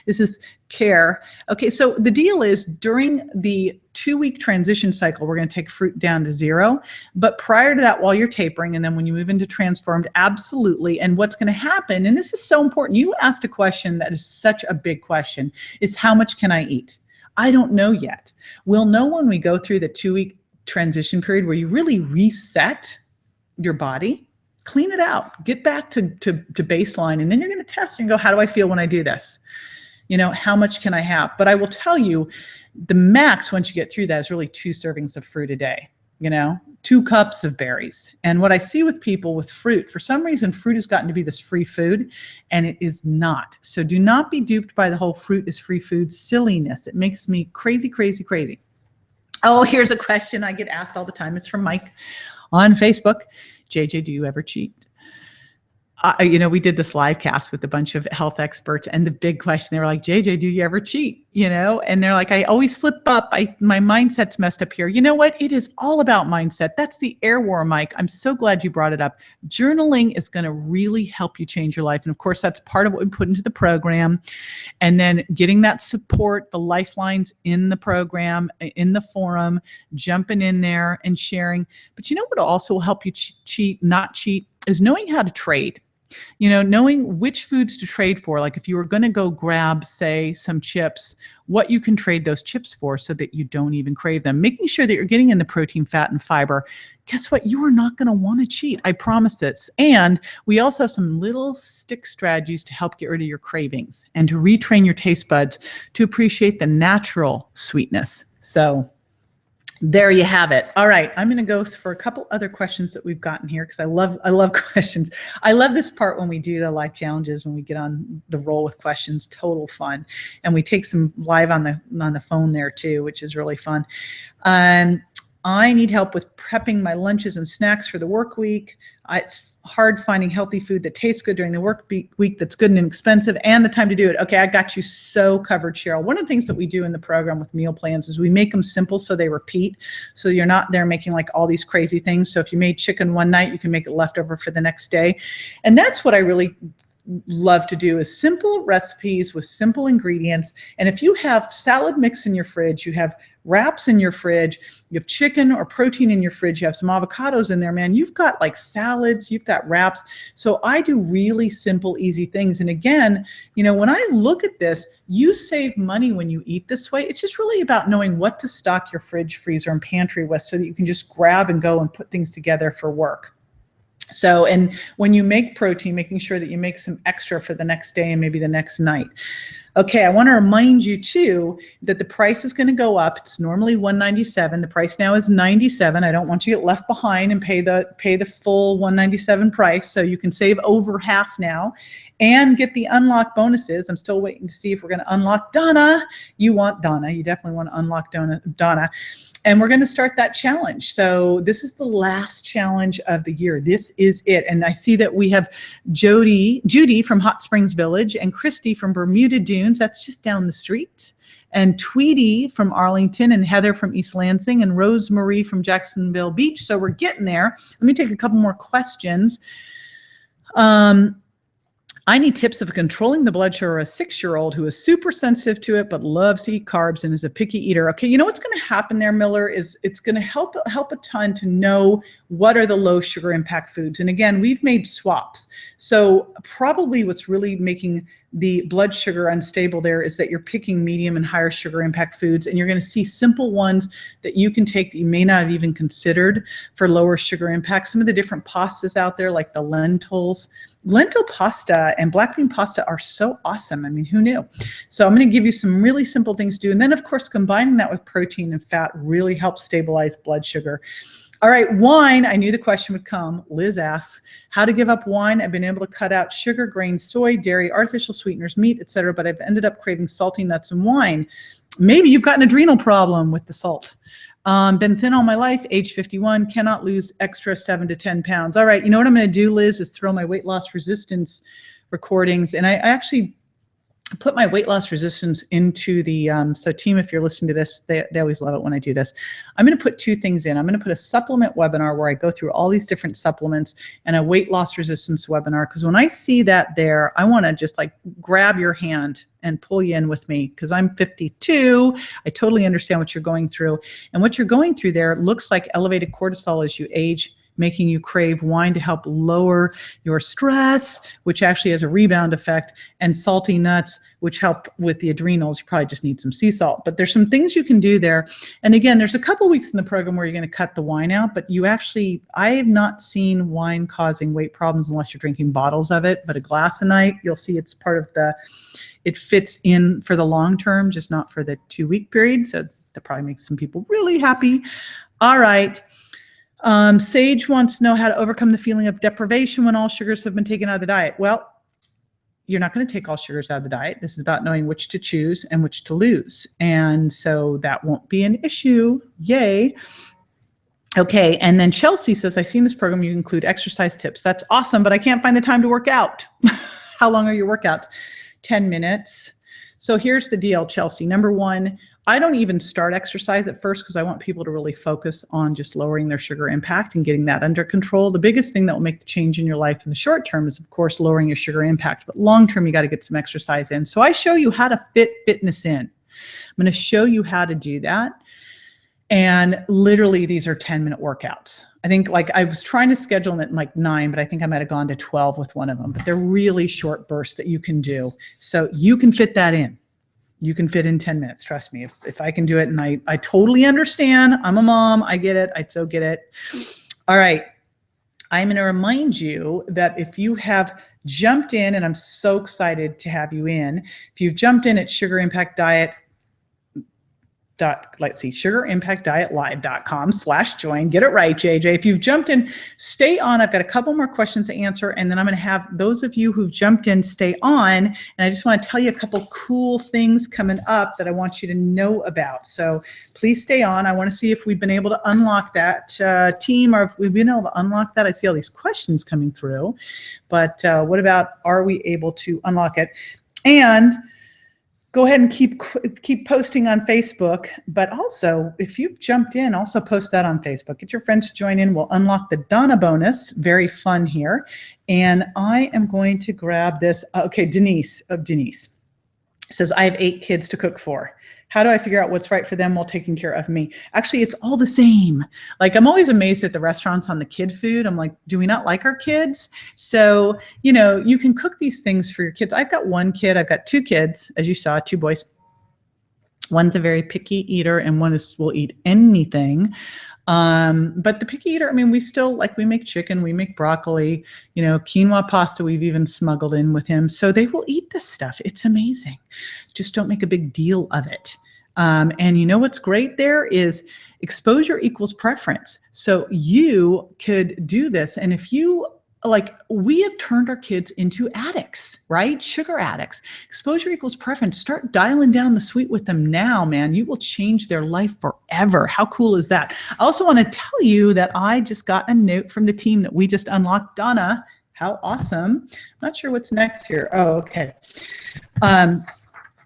this is Care. Okay, so the deal is, during the 2-week transition cycle, we're going to take fruit down to 0. But prior to that, while you're tapering, and then when you move into transformed, absolutely. And what's going to happen, and this is so important, you asked a question that is such a big question, is how much can I eat? I don't know yet. We'll know when we go through the 2-week transition period where you really reset your body. Clean it out, get back to baseline, and then you're going to test and go, how do I feel when I do this? How much can I have? But I will tell you, the max once you get through that is really 2 servings of fruit a day, 2 cups of berries. And what I see with people with fruit, for some reason, fruit has gotten to be this free food, and it is not. So do not be duped by the whole fruit is free food silliness. It makes me crazy, crazy, crazy. Oh, here's a question I get asked all the time. It's from Mike on Facebook. JJ, do you ever cheat? We did this live cast with a bunch of health experts, and the big question, they were like, JJ, do you ever cheat? And they're like, I always slip up. My mindset's messed up here. You know what? It is all about mindset. That's the air war, Mike. I'm so glad you brought it up. Journaling is going to really help you change your life. And of course, that's part of what we put into the program. And then getting that support, the lifelines in the program, in the forum, jumping in there and sharing. But what also will help you not cheat, is knowing how to trade. Knowing which foods to trade for. Like if you were going to go grab, say, some chips, what you can trade those chips for so that you don't even crave them. Making sure that you're getting in the protein, fat, and fiber. Guess what? You are not going to want to cheat. I promise this. And we also have some little stick strategies to help get rid of your cravings and to retrain your taste buds to appreciate the natural sweetness. So there you have it. All right, I'm going to go for a couple other questions that we've gotten here, because I love questions. I love this part when we do the live challenges, when we get on the roll with questions. Total fun, and we take some live on the phone there too, which is really fun. I need help with prepping my lunches and snacks for the work week. It's hard finding healthy food that tastes good during the work week that's good and inexpensive, and the time to do it. Okay, I got you so covered, Cheryl. One of the things that we do in the program with meal plans is we make them simple so they repeat. So you're not there making like all these crazy things. So if you made chicken one night, you can make it leftover for the next day. And that's what I really love to do, is simple recipes with simple ingredients. And if you have salad mix in your fridge, you have wraps in your fridge, you have chicken or protein in your fridge, you have some avocados in there, man, you've got like salads, you've got wraps. So I do really simple, easy things. And again, when I look at this, you save money when you eat this way. It's just really about knowing what to stock your fridge, freezer, and pantry with so that you can just grab and go and put things together for work. So, and when you make protein, making sure that you make some extra for the next day and maybe the next night. Okay, I want to remind you too that the price is going to go up. It's normally $197. The price now is $97. I don't want you to get left behind and pay the full $197 price. So you can save over half now and get the unlock bonuses. I'm still waiting to see if we're going to unlock Donna. You want Donna. You definitely want to unlock Donna. And we're going to start that challenge. So this is the last challenge of the year. This is it. And I see that we have Judy from Hot Springs Village and Christy from Bermuda Dunes. That's just down the street. And Tweety from Arlington and Heather from East Lansing and Rosemarie from Jacksonville Beach. So we're getting there. Let me take a couple more questions. I need tips of controlling the blood sugar of a 6-year-old who is super sensitive to it, but loves to eat carbs and is a picky eater. Okay, you know what's going to happen there, Miller, is it's going to help a ton to know what are the low sugar impact foods. And again, we've made swaps. So probably what's really making the blood sugar unstable there is that you're picking medium and higher sugar impact foods, and you're going to see simple ones that you can take that you may not have even considered for lower sugar impact. Some of the different pastas out there, like the lentil pasta and black bean pasta are so awesome. I mean, who knew? So I'm going to give you some really simple things to do. And then of course, combining that with protein and fat really helps stabilize blood sugar. All right, wine. I knew the question would come. Liz asks, how to give up wine. I've been able to cut out sugar, grains, soy, dairy, artificial sweeteners, meat, etc., but I've ended up craving salty nuts and wine. Maybe you've got an adrenal problem with the salt. Been thin all my life, age 51, cannot lose extra 7 to 10 pounds. All right, you know what I'm going to do, Liz, is throw my weight loss resistance recordings. And I actually put my weight loss resistance into the, so team, if you're listening to this, they always love it when I do this. I'm going to put 2 things in. I'm going to put a supplement webinar where I go through all these different supplements and a weight loss resistance webinar. Because when I see that there, I want to just like grab your hand and pull you in with me, because I'm 52. I totally understand what you're going through. And what you're going through there looks like elevated cortisol as you age, making you crave wine to help lower your stress, which actually has a rebound effect, and salty nuts, which help with the adrenals. You probably just need some sea salt, but there's some things you can do there. And again, there's a couple weeks in the program where you're going to cut the wine out, but I have not seen wine causing weight problems unless you're drinking bottles of it, but a glass a night, you'll see it's part of it fits in for the long term, just not for the 2-week period. So that probably makes some people really happy. All right. Sage wants to know how to overcome the feeling of deprivation when all sugars have been taken out of the diet. Well, you're not going to take all sugars out of the diet. This is about knowing which to choose and which to lose. And so that won't be an issue. Yay. Okay. And then Chelsea says, I see in this program you include exercise tips. That's awesome, but I can't find the time to work out. How long are your workouts? 10 minutes. So here's the deal, Chelsea. Number one, I don't even start exercise at first because I want people to really focus on just lowering their sugar impact and getting that under control. The biggest thing that will make the change in your life in the short term is, of course, lowering your sugar impact. But long term, you got to get some exercise in. So I show you how to fit fitness in. I'm going to show you how to do that. And literally, these are 10-minute workouts. I think I was trying to schedule them at like 9, but I think I might have gone to 12 with one of them. But they're really short bursts that you can do. So you can fit that in. You can fit in 10 minutes. Trust me. If I can do it, and I totally understand. I'm a mom. I get it. I so get it. All right. I'm going to remind you that if you have jumped in, and I'm so excited to have you in, if you've jumped in at Sugar Impact Diet, sugarimpactdietlive.com/join. Get it right, JJ. If you've jumped in, stay on. I've got a couple more questions to answer, and then I'm going to have those of you who've jumped in stay on. And I just want to tell you a couple cool things coming up that I want you to know about. So please stay on. I want to see if we've been able to unlock that team, or if we've been able to unlock that. I see all these questions coming through, but what about, are we able to unlock it? And go ahead and keep posting on Facebook, but also if you've jumped in, also post that on Facebook. Get your friends to join in. We'll unlock the Donna bonus. Very fun here. And I am going to grab this. Okay, Denise says, I have 8 kids to cook for. How do I figure out what's right for them while taking care of me? Actually, it's all the same. Like, I'm always amazed at the restaurants on the kid food. I'm like, do we not like our kids? So, you can cook these things for your kids. I've got 1 kid. I've got 2 kids, as you saw, 2 boys. One's a very picky eater and one will eat anything. But the picky eater, I mean, we still we make chicken, we make broccoli, quinoa pasta we've even smuggled in with him. So they will eat this stuff. It's amazing. Just don't make a big deal of it. And you know what's great there is exposure equals preference. So you could do this. And if you we have turned our kids into addicts, right? Sugar addicts. Exposure equals preference. Start dialing down the sweet with them now, man. You will change their life forever. How cool is that? I also want to tell you that I just got a note from the team that we just unlocked. Donna, how awesome. I'm not sure what's next here. Oh, okay.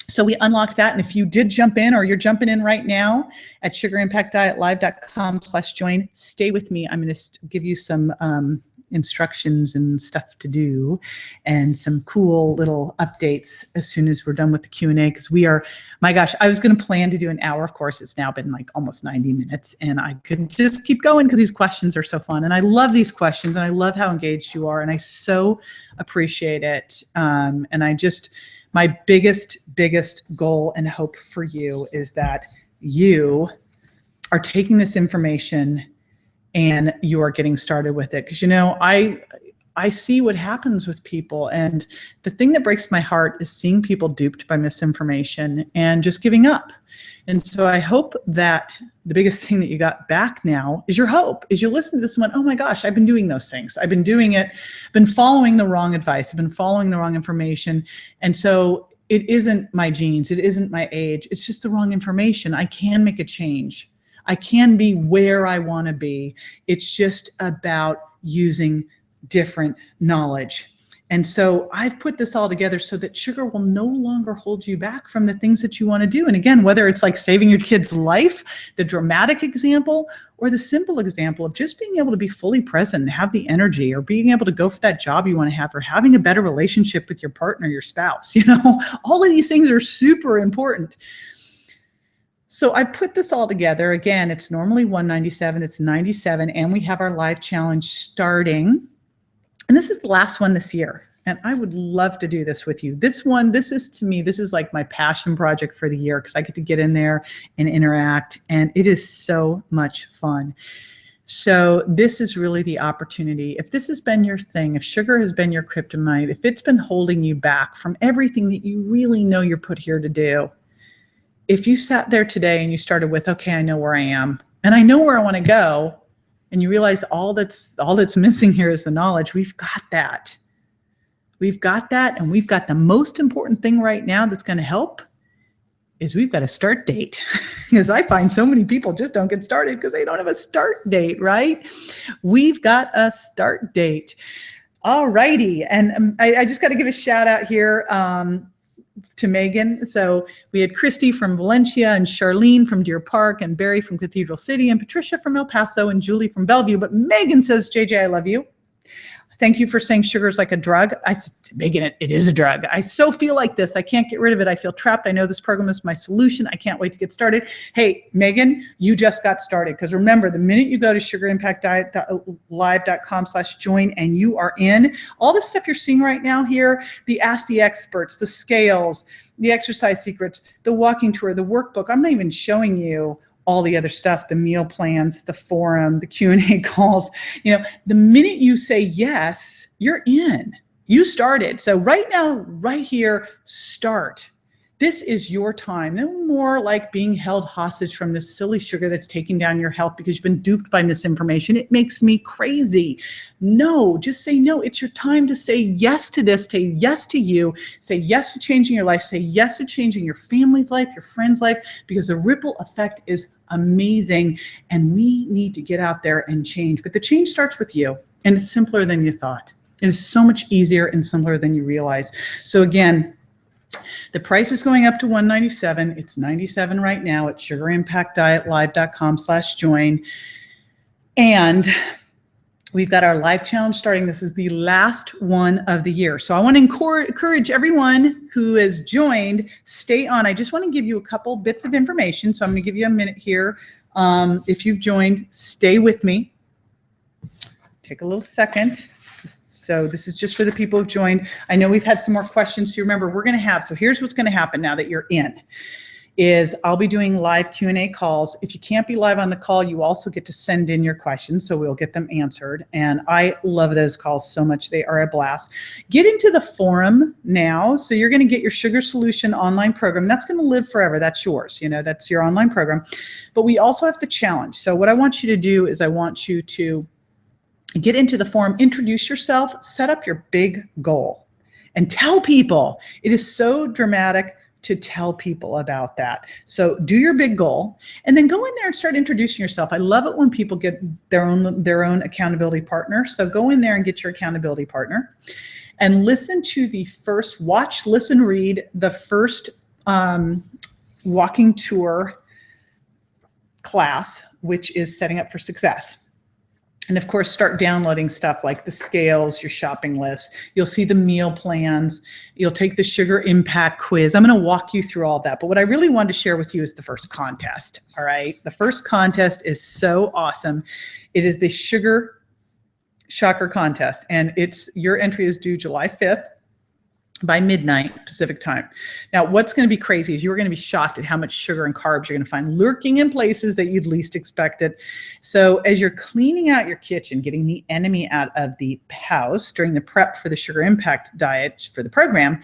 So we unlocked that. And if you did jump in or you're jumping in right now at sugarimpactdietlive.com/join, stay with me. I'm going to give you some instructions and stuff to do and some cool little updates as soon as we're done with the Q&A, because we are, my gosh, I was going to plan to do an hour. Of course, it's now been almost 90 minutes and I could just keep going because these questions are so fun. And I love these questions and I love how engaged you are. And I so appreciate it. And my biggest goal and hope for you is that you are taking this information and you are getting started with it. Because, I see what happens with people. And the thing that breaks my heart is seeing people duped by misinformation and just giving up. And so I hope that the biggest thing that you got back now is your hope, is you listen to this and went, oh my gosh, I've been doing those things. I've been doing it, been following the wrong advice. I've been following the wrong information. And so it isn't my genes. It isn't my age. It's just the wrong information. I can make a change. I can be where I want to be. It's just about using different knowledge. And so I've put this all together so that sugar will no longer hold you back from the things that you want to do. And again, whether it's saving your kid's life, the dramatic example, or the simple example of just being able to be fully present and have the energy, or being able to go for that job you want to have, or having a better relationship with your partner, your spouse, all of these things are super important. So I put this all together. Again, it's normally $197, it's $97, and we have our live challenge starting. And this is the last one this year. And I would love to do this with you. This is like my passion project for the year, because I get to get in there and interact, and it is so much fun. So this is really the opportunity. If this has been your thing, if sugar has been your kryptonite, if it's been holding you back from everything that you really know you're put here to do, if you sat there today and you started with, okay, I know where I am and I know where I want to go, and you realize all that's missing here is the knowledge, we've got that. We've got that, and we've got the most important thing right now that's going to help is we've got a start date. Because I find so many people just don't get started because they don't have a start date, right? We've got a start date. All righty. And I just got to give a shout out here to Megan. So we had Christy from Valencia, and Charlene from Deer Park, and Barry from Cathedral City, and Patricia from El Paso, and Julie from Bellevue. But Megan says, JJ, I love you. Thank you for saying sugar is like a drug. I said, Megan, it is a drug. I so feel like this. I can't get rid of it. I feel trapped. I know this program is my solution. I can't wait to get started. Hey, Megan, you just got started. Because remember, the minute you go to sugarimpactdietlive.com/join and you are in, all the stuff you're seeing right now here, the Ask the Experts, the scales, the exercise secrets, the walking tour, the workbook. I'm not even showing you all the other stuff, the meal plans, the forum, the Q&A calls. The minute you say yes, you're in. You started. So right now, right here, start. This is your time. No more like being held hostage from this silly sugar that's taking down your health because you've been duped by misinformation. It makes me crazy. No, just say no. It's your time to say yes to this, say yes to you, say yes to changing your life, say yes to changing your family's life, your friend's life, because the ripple effect is amazing, and we need to get out there and change. But the change starts with you, and it's simpler than you thought. It is so much easier and simpler than you realize. So again, the price is going up to $197. It's $97 right now at sugarimpactdietlive.com/join. And we've got our live challenge starting. This is the last one of the year. So I want to encourage everyone who has joined, stay on. I just want to give you a couple bits of information. So I'm going to give you a minute here. If you've joined, stay with me. Take a little second. So this is just for the people who've joined. I know we've had some more questions. So remember, so here's what's going to happen now that you're in. is I'll be doing live Q&A calls. If you can't be live on the call, you also get to send in your questions, so we'll get them answered. And I love those calls so much. They are a blast. Get into the forum now. So you're going to get your Sugar Solution online program. That's going to live forever. That's yours. You know, that's your online program. But we also have the challenge. So what I want you to do is I want you to get into the forum, introduce yourself, set up your big goal, and tell people. It is so dramatic to tell people about that. So do your big goal and then go in there and start introducing yourself. I love it when people get their own accountability partner. So go in there and get your accountability partner and listen to the first, watch, listen, read the first walking tour class, which is setting up for success. And of course, start downloading stuff like the scales, your shopping list. You'll see the meal plans. You'll take the sugar impact quiz. I'm going to walk you through all that. But what I really wanted to share with you is the first contest. All right. The first contest is so awesome. It is the Sugar Shocker Contest. And your entry is due July 5th. By midnight Pacific time. Now, what's going to be crazy is you're going to be shocked at how much sugar and carbs you're going to find lurking in places that you'd least expect it. So as you're cleaning out your kitchen, getting the enemy out of the house during the prep for the Sugar Impact diet for the program,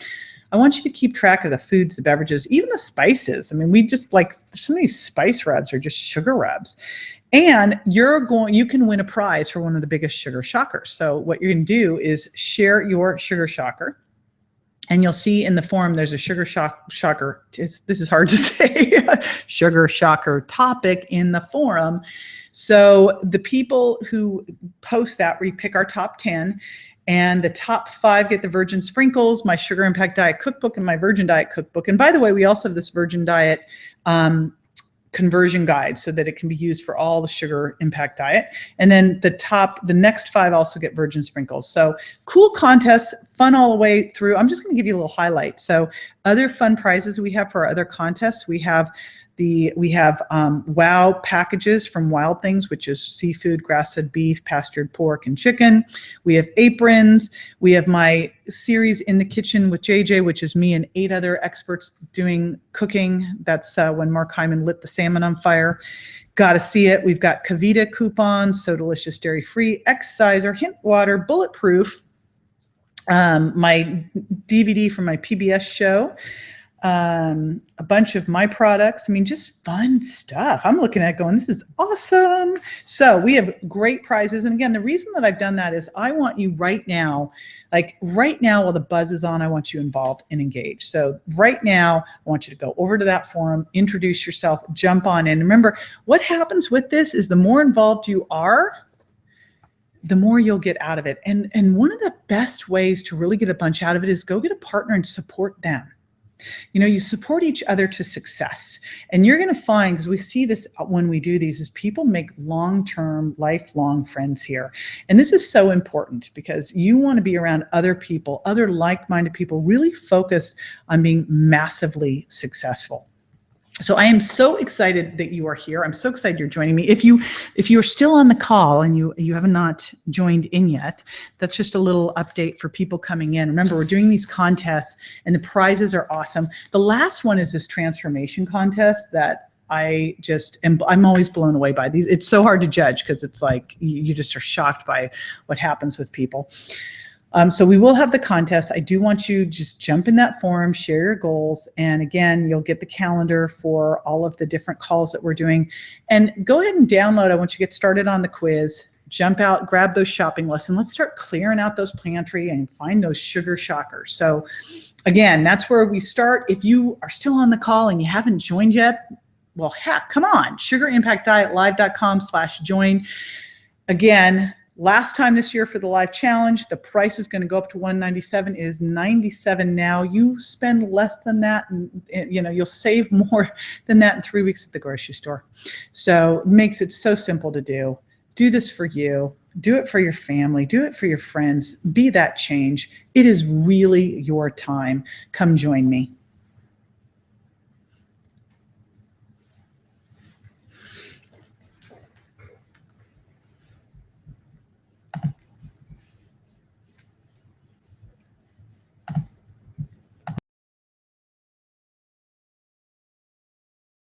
I want you to keep track of the foods, the beverages, even the spices. I mean, we just like some of these spice rubs are just sugar rubs. And you can win a prize for one of the biggest sugar shockers. So what you're going to do is share your sugar shocker. And you'll see in the forum, there's a sugar shocker. This is hard to say, sugar shocker topic in the forum. So the people who post that, we pick our top 10, and the top 5 get the Virgin Sprinkles, my Sugar Impact Diet Cookbook, and my Virgin Diet Cookbook. And by the way, we also have this Virgin Diet conversion guide so that it can be used for all the Sugar Impact Diet. And then the next 5 also get Virgin Sprinkles. So cool contests, fun all the way through. I'm just going to give you a little highlight. So other fun prizes we have for our other contests, we have WOW packages from Wild Things, which is seafood, grass-fed beef, pastured pork, and chicken. We have aprons. We have my series In the Kitchen with JJ, which is me and 8 other experts doing cooking. That's when Mark Hyman lit the salmon on fire. Gotta see it. We've got Kavita coupons, So Delicious Dairy-Free, Exerciser, Hint Water, Bulletproof, my DVD from my PBS show, a bunch of my products. I mean, just fun stuff. I'm looking at it going, this is awesome. So we have great prizes. And again, the reason that I've done that is I want you right now while the buzz is on, I want you involved and engaged. So right now, I want you to go over to that forum, introduce yourself, jump on in. Remember, what happens with this is the more involved you are, the more you'll get out of it. And one of the best ways to really get a bunch out of it is go get a partner and support them. You know, you support each other to success. And you're going to find, because we see this when we do these, is people make long-term, lifelong friends here. And this is so important because you want to be around other people, other like-minded people, really focused on being massively successful. So I am so excited that you are here. I'm so excited you're joining me. If you are still on the call and you have not joined in yet, that's just a little update for people coming in. Remember, we're doing these contests and the prizes are awesome. The last one is this transformation contest that I'm always blown away by these. It's so hard to judge because it's like you just are shocked by what happens with people. So we will have the contest. I do want you to just jump in that forum, share your goals. And again, you'll get the calendar for all of the different calls that we're doing. And go ahead and download. I want you to get started on the quiz. Jump out, grab those shopping lists, and let's start clearing out those pantry and find those sugar shockers. So again, that's where we start. If you are still on the call and you haven't joined yet, well, heck, come on, sugarimpactdietlive.com/join. Again, last time this year for the live challenge, the price is going to go up to $197. It is $97 now. You spend less than that, and you'll save more than that in 3 weeks at the grocery store. So it makes it so simple to do. Do this for you. Do it for your family. Do it for your friends. Be that change. It is really your time. Come join me.